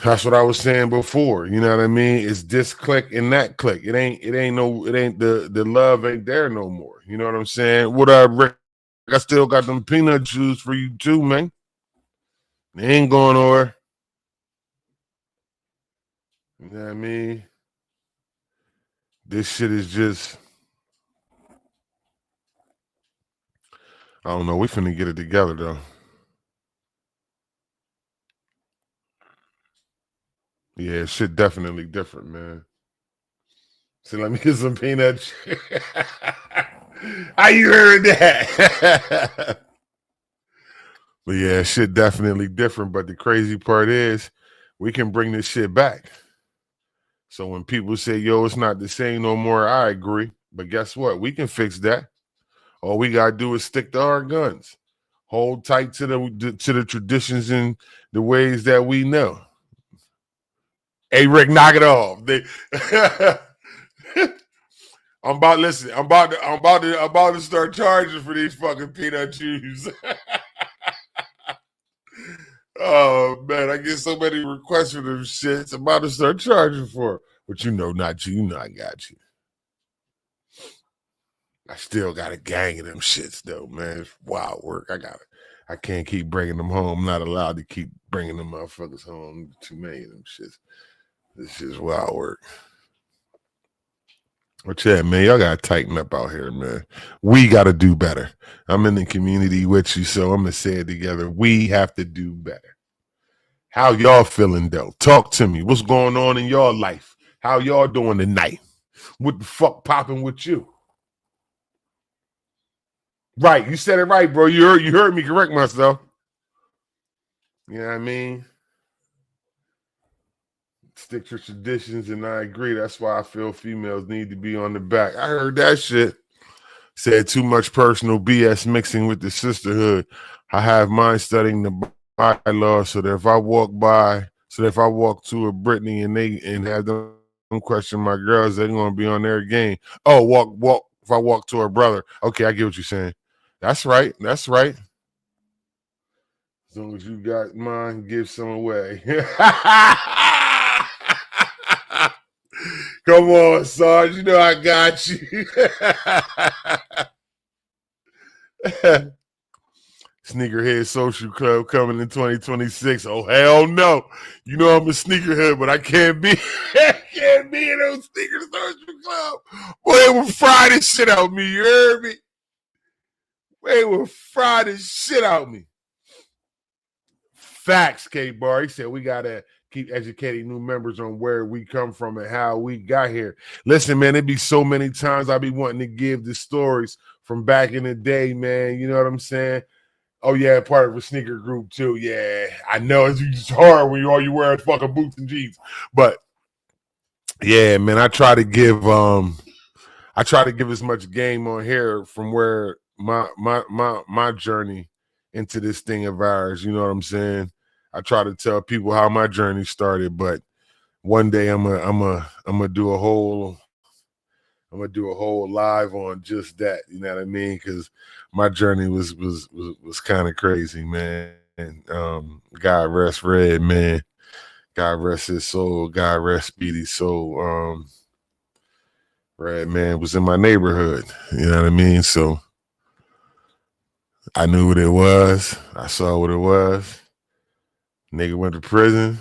That's what I was saying before. You know what I mean? It's this click and that click. It ain't the love ain't there no more. You know what I'm saying? What up, Rick? I still got them peanut juice for you too, man. They ain't going nowhere. You know what I mean? This shit is just, I don't know. We finna get it together though. Yeah, shit definitely different, man. So let me get some peanuts. How you heard that? But yeah, shit definitely different. But the crazy part is we can bring this shit back. So when people say, yo, it's not the same no more, I agree. But guess what? We can fix that. All we gotta do is stick to our guns. Hold tight to the traditions and the ways that we know. Hey Rick, knock it off. I'm about to start charging for these fucking peanut chews. Oh man, I get so many requests for them shits. I'm about to start charging for it. But you know, not you. You know, I got you. I still got a gang of them shits though, man. It's wild work. I can't keep bringing them home. I'm not allowed to keep bringing them motherfuckers home. Too many of them shits. This shit's wild work. But yeah, man, y'all gotta tighten up out here, man. We gotta do better. I'm in the community with you, so I'm gonna say it together. We have to do better. How y'all feeling though? Talk to me. What's going on in your life? How y'all doing tonight? What the fuck popping with you? Right, you said it right, bro. You heard me correct myself. You know what I mean? Stick to traditions, and I agree. That's why I feel females need to be on the back. I heard that shit. Said too much personal BS mixing with the sisterhood. I have mine studying the bylaws so that if I walk to a Brittany and have them question my girls, they're gonna be on their game. Oh, walk. If I walk to her brother, okay, I get what you're saying. That's right. That's right. As long as you got mine, give some away. Come on, Sarge. You know I got you. Sneakerhead Social Club coming in 2026. Oh hell no! You know I'm a sneakerhead, but I can't be. I can't be in those sneaker social club. Boy, they will fry this shit out me. You heard me? They will fry this shit out me. Facts, K Bar. He said we gotta keep educating new members on where we come from and how we got here. Listen, man, it be so many times I be wanting to give the stories from back in the day, man. You know what I'm saying? Oh yeah, part of a sneaker group too. Yeah, I know it's just hard when you wearing fucking boots and jeans. But yeah, man, I try to give as much game on here from where my journey into this thing of ours. You know what I'm saying? I try to tell people how my journey started, but one day I'm gonna do a whole live on just that. You know what I mean? Because my journey was kind of crazy, man. God rest Red, man. God rest his soul. God rest Speedy's soul. Red man was in my neighborhood. You know what I mean? So I knew what it was. I saw what it was. Nigga went to prison.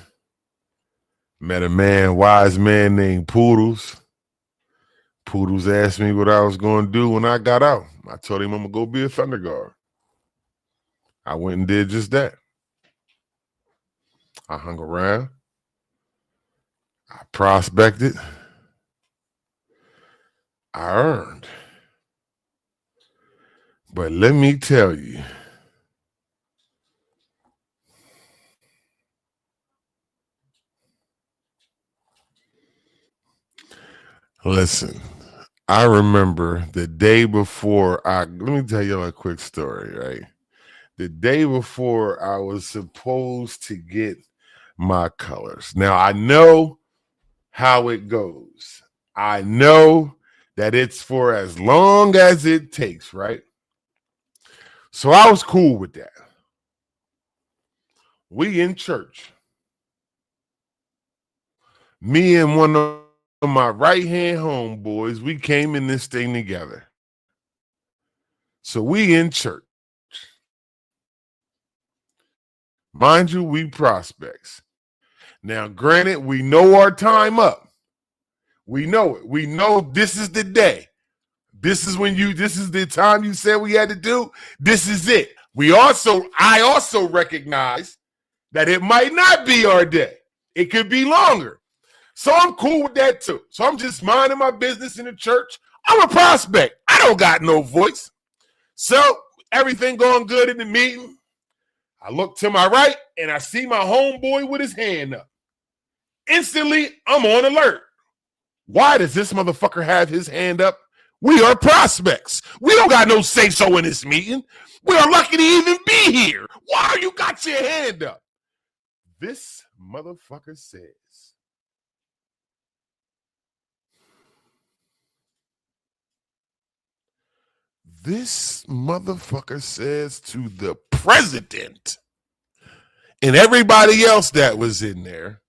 Met a wise man named Poodles. Poodles asked me what I was going to do when I got out. I told him I'm going to go be a fender guard. I went and did just that. I hung around. I prospected. I earned. But let me tell you, listen, I remember the day before let me tell you a quick story, right? The day before I was supposed to get my colors. Now, I know how it goes. I know that it's for as long as it takes, right? So I was cool with that. We in church. Me and one of my right-hand homeboys, we came in this thing together. So we in church. Mind you, we prospects. Now, granted, we know our time up. We know it. We know this is the day. This is the time you said we had to do. This is it. I also recognize that it might not be our day. It could be longer. So I'm cool with that too. So I'm just minding my business in the church. I'm a prospect. I don't got no voice. So everything going good in the meeting. I look to my right and I see my homeboy with his hand up. Instantly, I'm on alert. Why does this motherfucker have his hand up? We are prospects. We don't got no say-so in this meeting. We are lucky to even be here. Why you got your hand up? This motherfucker says, to the president and everybody else that was in there,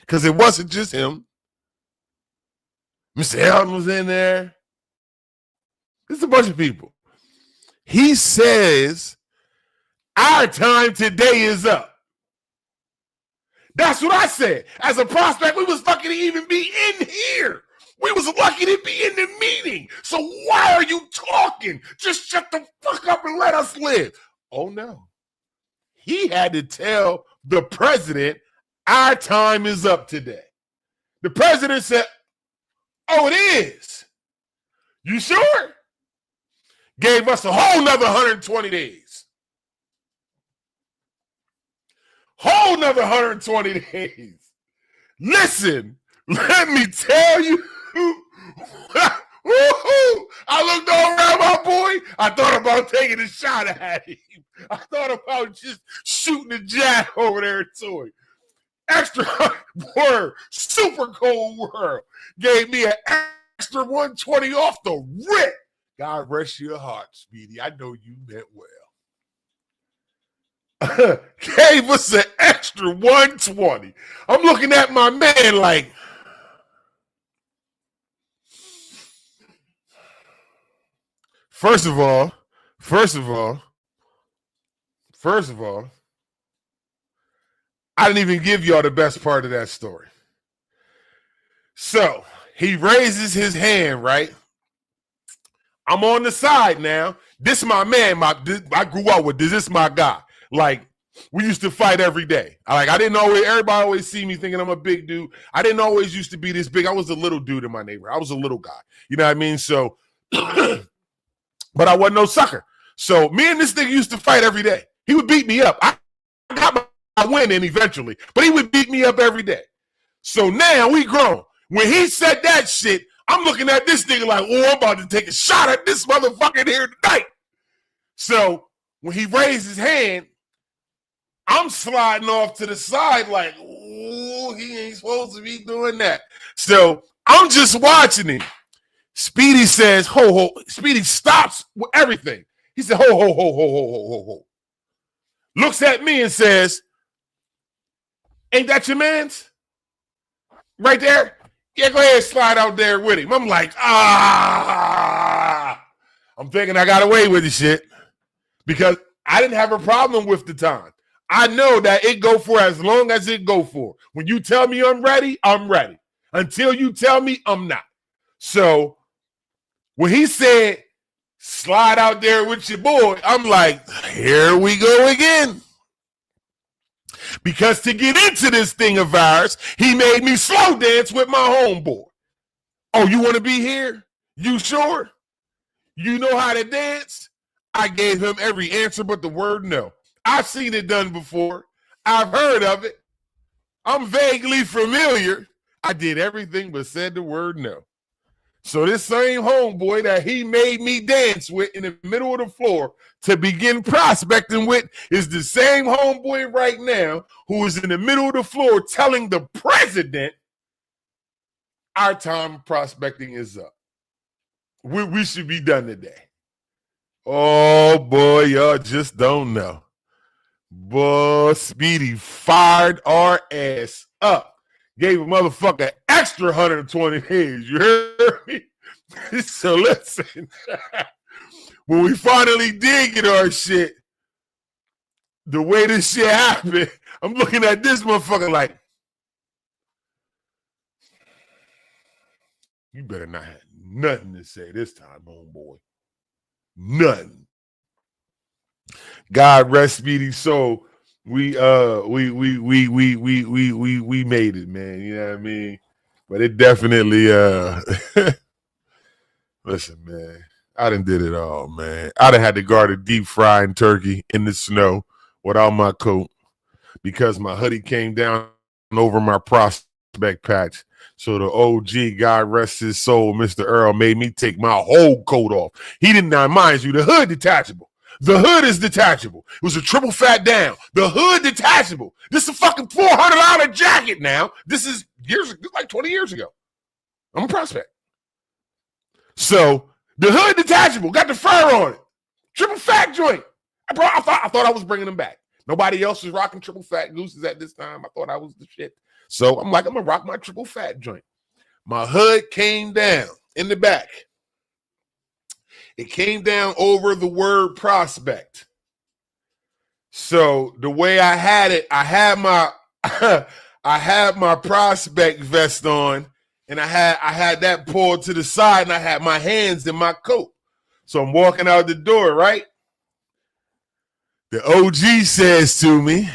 because it wasn't just him. Mr. Elton was in there. There's a bunch of people. He says, our time today is up. That's what I said. As a prospect, we was lucky to even be in here. We was lucky to be in the meeting. So why are you talking? Just shut the fuck up and let us live. Oh, no. He had to tell the president, our time is up today. The president said, oh, it is. You sure? Gave us a whole nother 120 days. Whole nother 120 days. Listen, let me tell you. I looked all around my boy. I thought about taking a shot at him. I thought about just shooting a jab over there to him. Extra word, super cold world. Gave me an extra 120 off the rip. God rest your heart, Speedy. I know you meant well. Gave us an extra 120. I'm looking at my man like, First of all, I didn't even give y'all the best part of that story. So he raises his hand, right? I'm on the side now. This is my man. I grew up with this. This is my guy. Like, we used to fight every day. Everybody always see me thinking I'm a big dude. I didn't always used to be this big. I was a little dude in my neighborhood. I was a little guy. You know what I mean? So, but I wasn't no sucker. So me and this nigga used to fight every day. He would beat me up. I got my win in eventually, but he would beat me up every day. So now we grown. When he said that shit, I'm looking at this nigga like, oh, I'm about to take a shot at this motherfucker here tonight. So when he raised his hand, I'm sliding off to the side like, oh, he ain't supposed to be doing that. So I'm just watching him. Speedy says, ho, ho. Speedy stops with everything. He said, ho, ho, ho, ho, ho, ho, ho, ho. Looks at me and says, ain't that your man's? Right there? Yeah, go ahead and slide out there with him. I'm like, I'm thinking I got away with the shit because I didn't have a problem with the time. I know that it go for as long as it go for. When you tell me I'm ready, I'm ready. Until you tell me I'm not. So When he said, slide out there with your boy, I'm like, here we go again. Because to get into this thing of ours, he made me slow dance with my homeboy. Oh, you want to be here? You sure? You know how to dance? I gave him every answer but the word no. I've seen it done before. I've heard of it. I'm vaguely familiar. I did everything but said the word no. So this same homeboy that he made me dance with in the middle of the floor to begin prospecting with is the same homeboy right now who is in the middle of the floor telling the president our time prospecting is up. We should be done today. Oh, boy, y'all just don't know. Boy, Speedy fired our ass up. Gave a motherfucker extra 120 days. You heard me? So listen, when we finally did get our shit, the way this shit happened, I'm looking at this motherfucker like, you better not have nothing to say this time, homeboy. Nothing. God rest Speedy's soul. We made it, man. You know what I mean? But it definitely listen, man. I done did it all, man. I done had to guard a deep frying turkey in the snow without my coat because my hoodie came down over my prospect patch. So the OG, God rest his soul, Mr. Earl, made me take my whole coat off. He did not, mind you, the hood detachable. The hood is detachable. It was a triple fat down. The hood detachable. This is a fucking $400 jacket now. This is like 20 years ago. I'm a prospect. So the hood detachable, got the fur on it. Triple fat joint. I thought I was bringing them back. Nobody else was rocking triple fat gooses at this time. I thought I was the shit. So I'm like, I'm going to rock my triple fat joint. My hood came down in the back. It came down over the word prospect. So the way I had it, I had my prospect vest on, and I had that pulled to the side, and I had my hands in my coat. So I'm walking out the door, right? The OG says to me,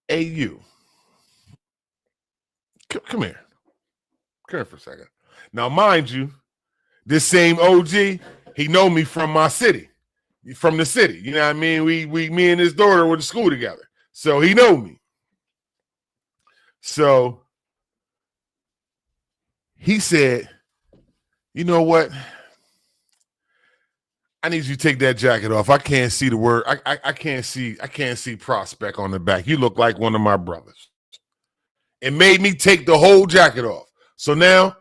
hey, you. Come here. Come here for a second. Now, mind you, this same OG, he know me from my city, from the city. You know what I mean? Me and his daughter went to school together. So he know me. So he said, you know what? I need you to take that jacket off. I can't see the word. I can't see prospect on the back. You look like one of my brothers. It made me take the whole jacket off. So now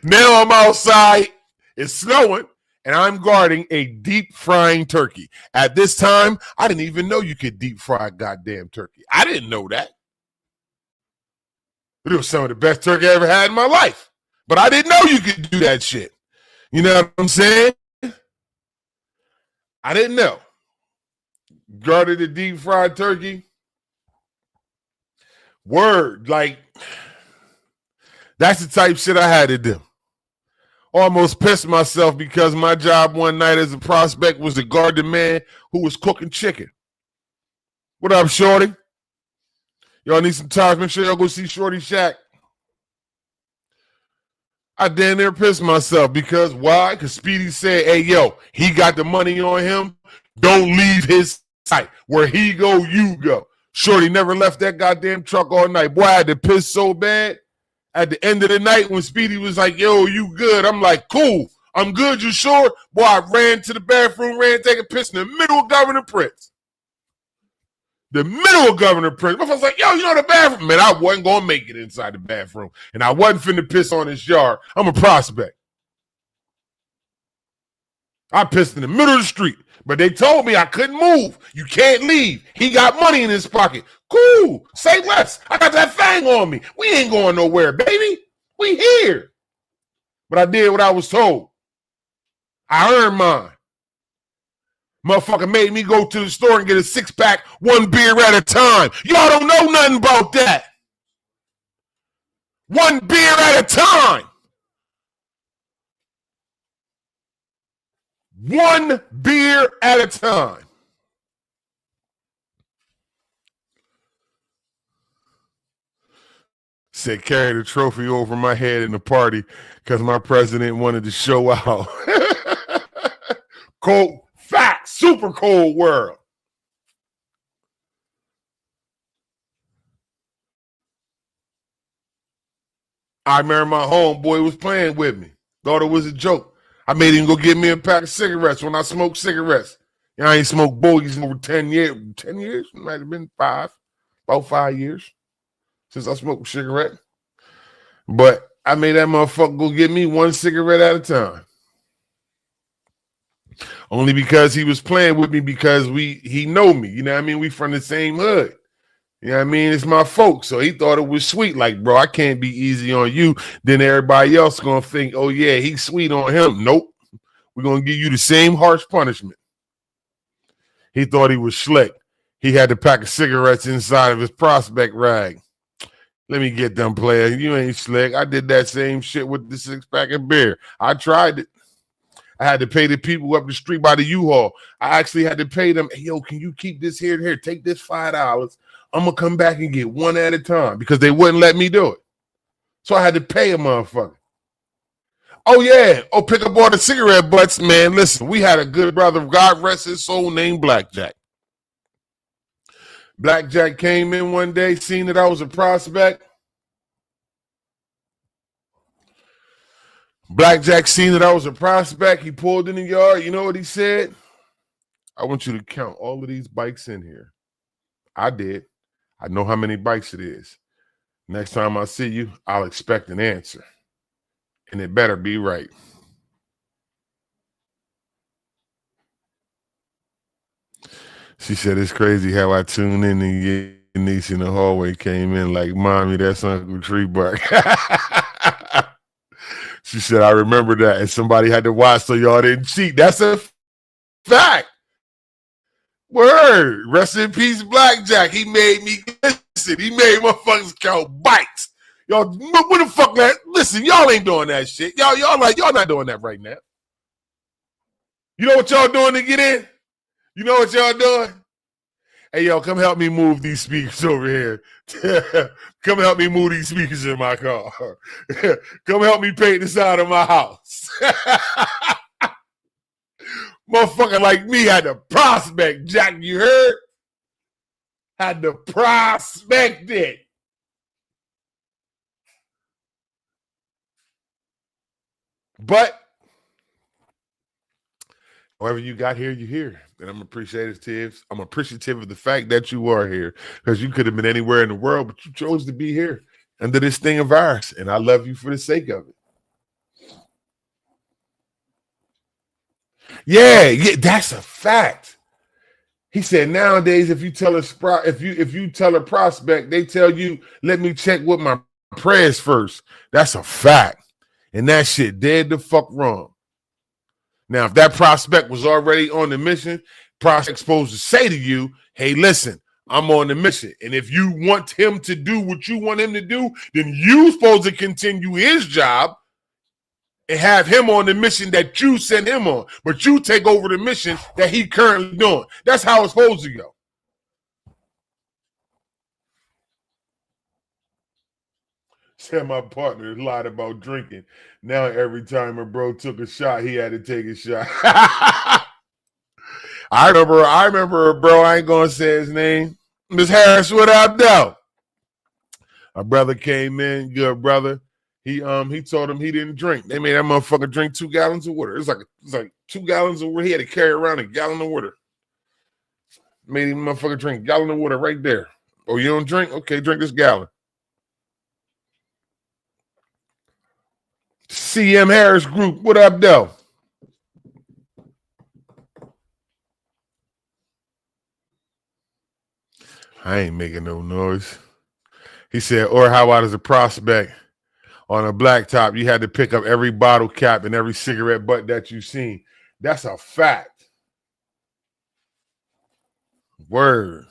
now I'm outside, it's snowing, and I'm guarding a deep frying turkey. At this time, I didn't even know you could deep fry a goddamn turkey. I didn't know that. It was some of the best turkey I ever had in my life. But I didn't know you could do that shit. You know what I'm saying? I didn't know. Guarded a deep fried turkey. Word, like, that's the type of shit I had to do. Almost pissed myself because my job one night as a prospect was to guard the man who was cooking chicken. What up, Shorty? Y'all need some time? Make sure y'all go see Shorty Shack. I damn near pissed myself because why? Because Speedy said, hey, yo, he got the money on him. Don't leave his site. Where he go, you go. Shorty never left that goddamn truck all night. Boy, I had to piss so bad. At the end of the night when Speedy was like, yo, you good? I'm like, cool. I'm good, you sure? Boy, I ran to the bathroom, ran to take a piss in the middle of Governor Prince. The middle of Governor Prince. I was like, yo, you know the bathroom? Man, I wasn't going to make it inside the bathroom. And I wasn't finna piss on his yard. I'm a prospect. I pissed in the middle of the street. But they told me I couldn't move. You can't leave. He got money in his pocket. Cool. Say less. I got that thing on me. We ain't going nowhere, baby. We here. But I did what I was told. I earned mine. Motherfucker made me go to the store and get a 6-pack, one beer at a time. Y'all don't know nothing about that. One beer at a time. One beer at a time. Said carry the trophy over my head in the party because my president wanted to show out. Cold facts, super cold world. I remember my homeboy was playing with me. Thought it was a joke. I made him go get me a pack of cigarettes when I smoked cigarettes. You know, I ain't smoked bogeys in over 10 years. 10 years? Might have been 5. About 5 years since I smoked a cigarette. But I made that motherfucker go get me one cigarette at a time. Only because he was playing with me because he know me. You know what I mean? We from the same hood. You know what I mean? It's my folks. So he thought it was sweet. Like, bro, I can't be easy on you. Then everybody else going to think, oh, yeah, he's sweet on him. Nope. We're going to give you the same harsh punishment. He thought he was slick. He had the pack of cigarettes inside of his prospect rag. Let me get them, player. You ain't slick. I did that same shit with the 6-pack of beer. I tried it. I had to pay the people up the street by the U-Haul. I actually had to pay them, hey, yo, can you keep this here? Here, take this $5. I'm going to come back and get one at a time because they wouldn't let me do it. So I had to pay a motherfucker. Oh, yeah. Oh, pick up all the cigarette butts. Man, listen, we had a good brother, God rest his soul, named Blackjack. Blackjack came in one day, seen that I was a prospect. Blackjack seen that I was a prospect. He pulled in the yard. You know what he said? I want you to count all of these bikes in here. I did. I know how many bikes it is. Next time I see you, I'll expect an answer. And it better be right. She said, it's crazy how I tune in and your niece in the hallway came in like, Mommy, that's Uncle Tree Bark. She said, I remember that. And somebody had to watch so y'all didn't cheat. That's a fact. Word. Rest in peace, Blackjack. He made me listen. He made motherfuckers count bikes. Y'all, what the fuck that? Listen, y'all ain't doing that shit. Y'all not doing that right now. You know what y'all doing to get in? You know what y'all doing? Hey, yo, come help me move these speakers over here. Come help me move these speakers in my car. Come help me paint the side of my house. Motherfucker like me had to prospect, Jack, you heard? Had to prospect it. But however you got here, you're here. And I'm appreciative. I'm appreciative of the fact that you are here because you could have been anywhere in the world, but you chose to be here under this thing of ours. And I love you for the sake of it. Yeah, that's a fact. He said nowadays, if you tell a prospect, they tell you, let me check with my prayers first. That's a fact. And that shit dead the fuck wrong. Now, if that prospect was already on the mission, prospect's supposed to say to you, hey, listen, I'm on the mission. And if you want him to do what you want him to do, then you supposed to continue his job and have him on the mission that you sent him on. But you take over the mission that he currently doing. That's how it's supposed to go. Said my partner lied about drinking. Now every time a bro took a shot, he had to take a shot. I remember a bro, I ain't gonna say his name. Miss Harris, what up, though? A brother came in, good brother. He told him he didn't drink. They made that motherfucker drink 2 gallons of water. It's like 2 gallons of water. He had to carry around a gallon of water. Made him motherfucker drink a gallon of water right there. Oh, you don't drink? Okay, drink this gallon. CM Harris Group, what up, though? I ain't making no noise. He said, or how about as a prospect on a blacktop, you had to pick up every bottle cap and every cigarette butt that you seen. That's a fact. Word.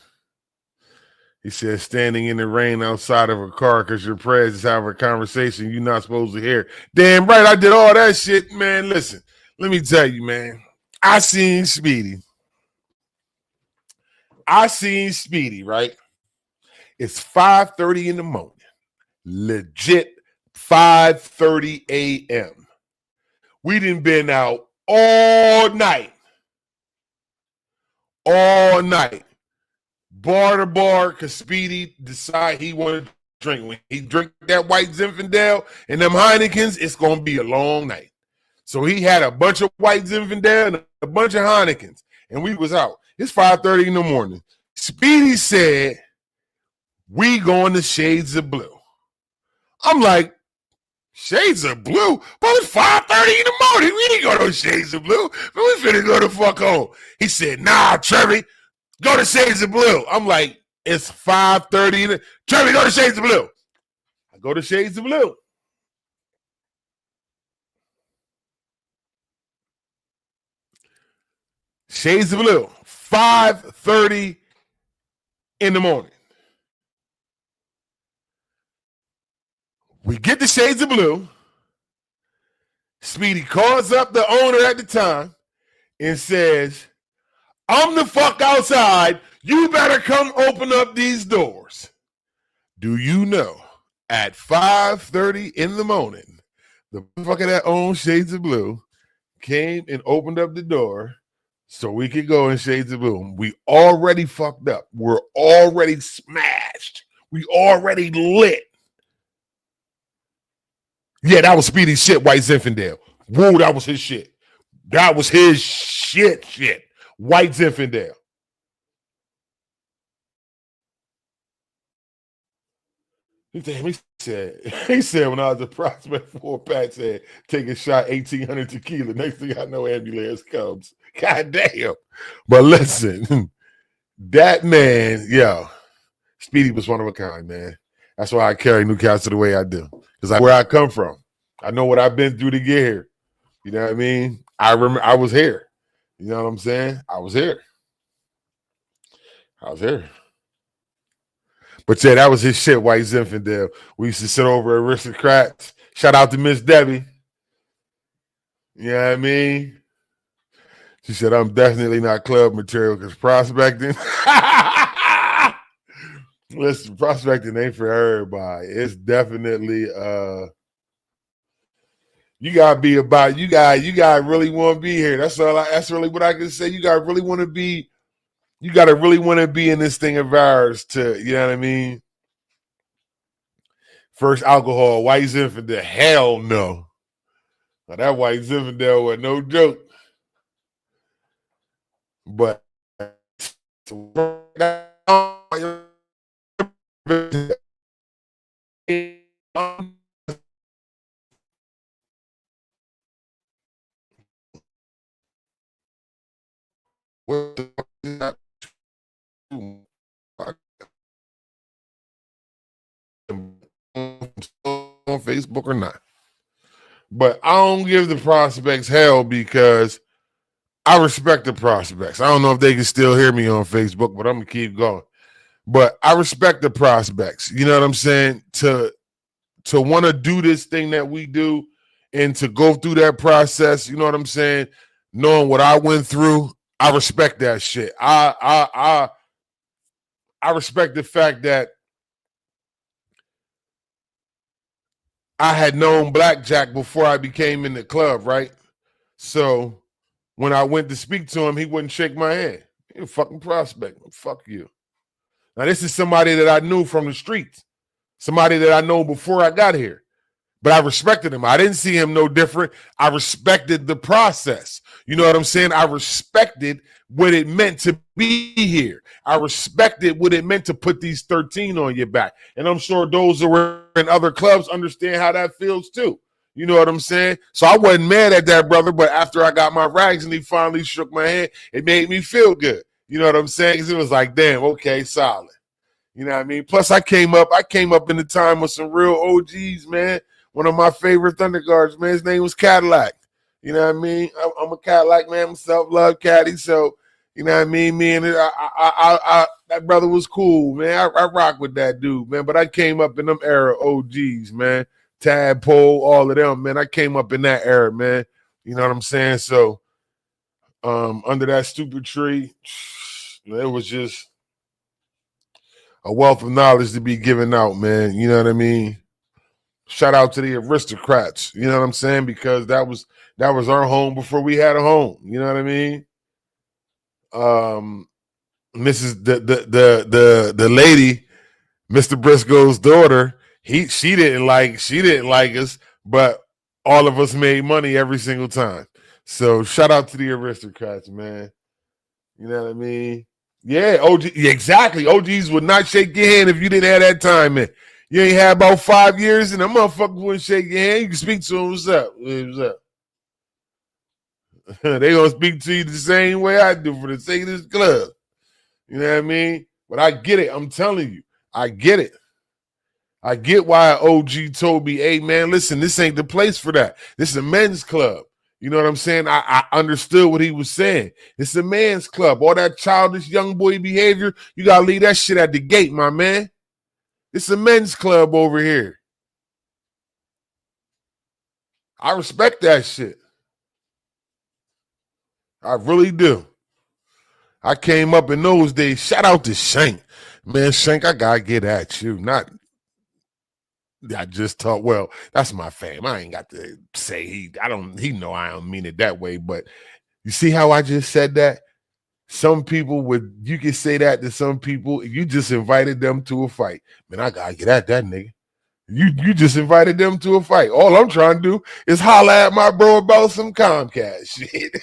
He said, standing in the rain outside of a car because your prayers is having a conversation you're not supposed to hear. Damn right, I did all that shit, man. Listen, let me tell you, man. I seen Speedy, right? It's 5:30 in the morning. Legit 5:30 a.m. We done been out all night. Bar to bar, because Speedy decide he wanted to drink. When he drink that white Zinfandel and them Heinekens, it's going to be a long night. So he had a bunch of white Zinfandel and a bunch of Heinekens, and we was out. It's 5:30 in the morning. Speedy said, we going to Shades of Blue. I'm like, Shades of Blue? But it's 5:30 in the morning. We ain't go to Shades of Blue. But we finna go the fuck home. He said, nah, Trevi, go to Shades of Blue. I'm like, it's 5:30. Trevi, go to Shades of Blue. I go to Shades of Blue. Shades of Blue, 5:30 in the morning. We get to Shades of Blue. Speedy calls up the owner at the time and says, I'm the fuck outside. You better come open up these doors. Do you know at 5:30 in the morning, the fucker that owns Shades of Blue came and opened up the door so we could go in Shades of Blue. We already fucked up. We're already smashed. We already lit. Yeah, that was Speedy's shit, White Zinfandel. Whoa, that was his shit. That was his shit. White Zinfandel. He said when I was a prospect for a pack, said, take a shot, 1,800 tequila. Next thing I know, ambulance comes. God damn. But listen, that man, Speedy was one of a kind, man. That's why I carry Newcastle the way I do. Because where I come from. I know what I've been through to get here. You know what I mean? I remember I was here. You know what I'm saying? I was here. But yeah, that was his shit, White Zinfandel. We used to sit over at Aristocrats. Shout out to Miss Debbie. You know what I mean? She said, I'm definitely not club material because prospecting. Listen, prospecting ain't for everybody. It's definitely you gotta be about you gotta really want to be here. That's really what I can say. You gotta really want to be in this thing of ours to, you know what I mean? First alcohol, White Zinfandel. Hell no. Now, that White Zinfandel was no joke. But what the fuck is that? On Facebook or not. But I don't give the prospects hell because I respect the prospects. I don't know if they can still hear me on Facebook, but I'm going to keep going. But I respect the prospects. You know what I'm saying? To want to do this thing that we do and to go through that process, you know what I'm saying? Knowing what I went through, I respect that shit. I respect the fact that I had known Blackjack before I became in the club, right? So when I went to speak to him, he wouldn't shake my hand. You're a fucking prospect. Fuck you. Now, this is somebody that I knew from the streets, somebody that I know before I got here. But I respected him. I didn't see him no different. I respected the process. You know what I'm saying? I respected what it meant to be here. I respected what it meant to put these 13 on your back. And I'm sure those who are in other clubs understand how that feels too. You know what I'm saying? So I wasn't mad at that brother, but after I got my rags and he finally shook my hand, it made me feel good. You know what I'm saying? Because it was like, damn, okay, solid. You know what I mean? Plus, I came up in the time with some real OGs, man. One of my favorite Thunder Guards, man, his name was Cadillac. You know what I mean? I'm a Cadillac man myself, love Caddy. So, You know what I mean? Me and that brother was cool, man. I rock with that dude, man. But I came up in them era OGs, man. Tadpole, all of them, man. I came up in that era, man. You know what I'm saying? So, under that stupid tree, it was just a wealth of knowledge to be given out, man. You know what I mean? Shout out to the aristocrats. You know what I'm saying? Because that was our home before we had a home. You know what I mean? This is the lady, Mr. Briscoe's daughter. She didn't like us, but all of us made money every single time. So shout out to the aristocrats, man. You know what I mean? Yeah, OG, exactly. OGs would not shake your hand if you didn't have that time in. You ain't had about 5 years, and a motherfucker wouldn't shake your hand. You can speak to him. What's up? What's up? They gonna speak to you the same way I do for the sake of this club. You know what I mean? But I get it. I'm telling you, I get it. I get why OG told me, hey, man, listen, this ain't the place for that. This is a men's club. You know what I'm saying? I understood what he was saying. It's a man's club. All that childish young boy behavior, you got to leave that shit at the gate, my man. It's a men's club over here. I respect that shit. I really do. I came up in those days. Shout out to Shank. Man, Shank, I got to get at you. I just thought, well, that's my fam. I ain't got to say he know I don't mean it that way, but you see how I just said that? Some people you can say that to some people. You just invited them to a fight. Man, I gotta get at that nigga. You just invited them to a fight. All I'm trying to do is holler at my bro about some Comcast shit.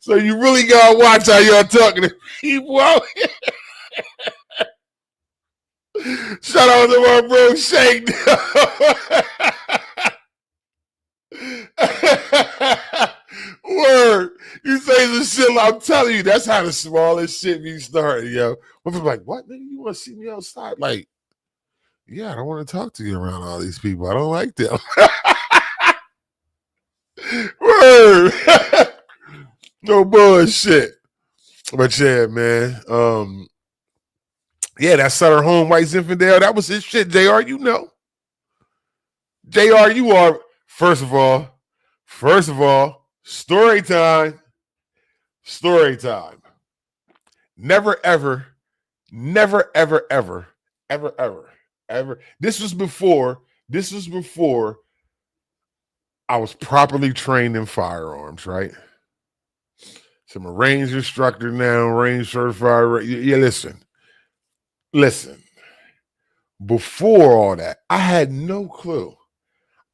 So you really gotta watch how y'all talking to people out here. Shout out to my bro Shake. Word. You say some shit, I'm telling you, that's how the smallest shit be started, yo. I'm like, what, nigga? You want to see me outside? Like, yeah, I don't want to talk to you around all these people. I don't like them. Word. No bullshit. But yeah, man. Yeah, that Sutter Home White Zinfandel, that was his shit, JR, you know. JR, you are, first of all, story time. Story time. Never, ever, ever. This was before I was properly trained in firearms, right? So I'm a range instructor now, range certified. Yeah, listen. Before all that, I had no clue.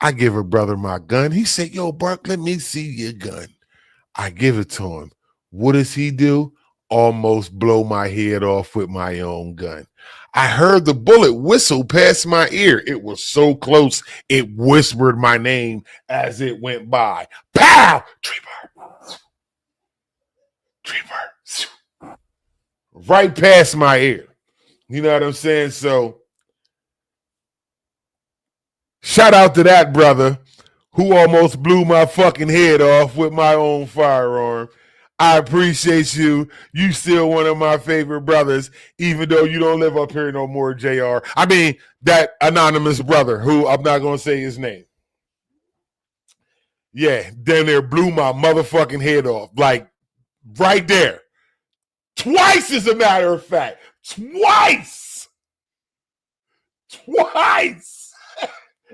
I give a brother my gun. He said, yo, Burke, let me see your gun. I give it to him. What does he do? Almost blow my head off with my own gun. I heard the bullet whistle past my ear. It was so close, it whispered my name as it went by. Pow! Trooper. Right past my ear. You know what I'm saying? So, shout out to that brother who almost blew my fucking head off with my own firearm. I appreciate you. You still one of my favorite brothers, even though you don't live up here no more, JR. I mean, that anonymous brother who I'm not going to say his name. Yeah, then there blew my motherfucking head off. Like, right there. Twice, as a matter of fact. Twice.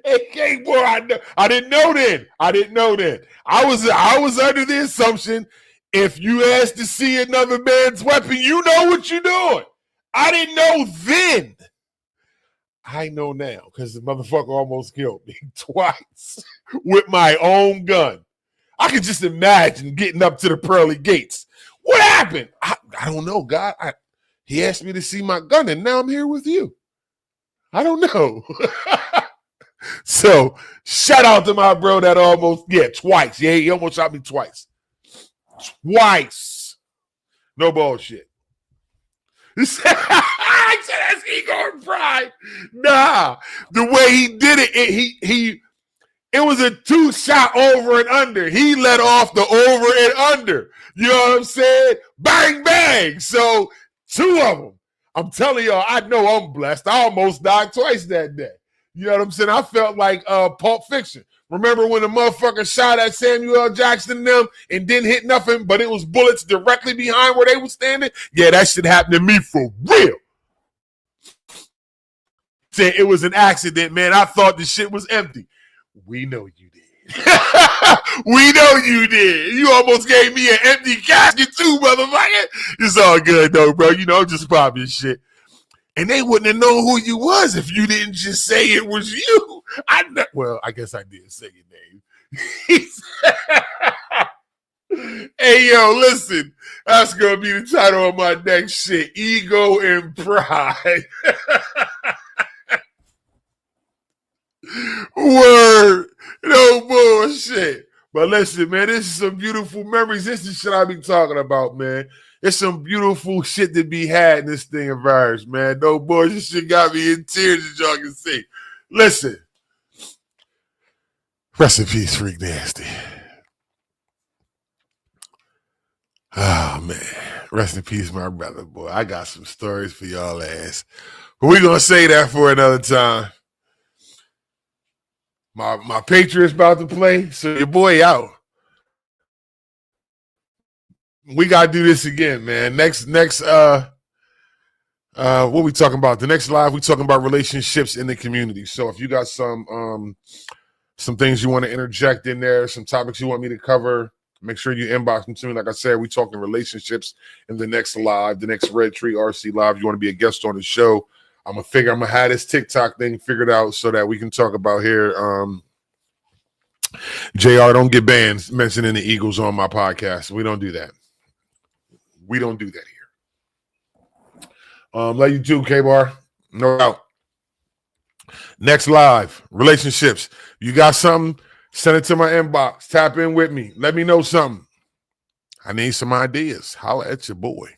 AK boy, I didn't know then. I was under the assumption if you asked to see another man's weapon, you know what you're doing. I didn't know then. I know now because the motherfucker almost killed me twice with my own gun. I could just imagine getting up to the pearly gates. What happened? I don't know, God. He asked me to see my gun, and now I'm here with you. I don't know. So, shout out to my bro that twice. Yeah, he almost shot me twice. No bullshit. I said that's ego and pride. Nah, the way he did it, It was a 2-shot over and under. He let off the over and under. You know what I'm saying? Bang, bang. So 2 of them. I'm telling y'all, I know I'm blessed. I almost died twice that day. You know what I'm saying? I felt like Pulp Fiction. Remember when the motherfucker shot at Samuel L. Jackson and them and didn't hit nothing, but it was bullets directly behind where they were standing? Yeah, that shit happened to me for real. Saying it was an accident, man. I thought the shit was empty. We know you did. We know you did. You almost gave me an empty casket too, motherfucker. It's all good though, bro. You know, I'm just popping shit. And they wouldn't have known who you was if you didn't just say it was you. Well, I guess I did say your name. Hey, yo, listen. That's going to be the title of my next shit. Ego and Pride. Word. No bullshit. But listen, man, this is some beautiful memories. This is shit I be talking about, man. It's some beautiful shit to be had in this thing of ours, man. No bullshit. This shit got me in tears, as y'all can see. Listen. Rest in peace, Freak Nasty. Oh, man. Rest in peace, my brother, boy. I got some stories for y'all ass. But we're going to say that for another time. My Patriots about to play, so your boy out. We gotta do this again, man. Next what we talking about? The next live, we talking about relationships in the community. So if you got some things you want to interject in there, some topics you want me to cover, make sure you inbox them to me. Like I said, we talking relationships in the next live, the next Red Tree RC live. You want to be a guest on the show? I'm gonna have this TikTok thing figured out so that we can talk about here. JR, don't get banned mentioning the Eagles on my podcast. We don't do that. We don't do that here. Love you too, K-Bar. No doubt. Next live, relationships. You got something? Send it to my inbox. Tap in with me. Let me know something. I need some ideas. Holla at your boy.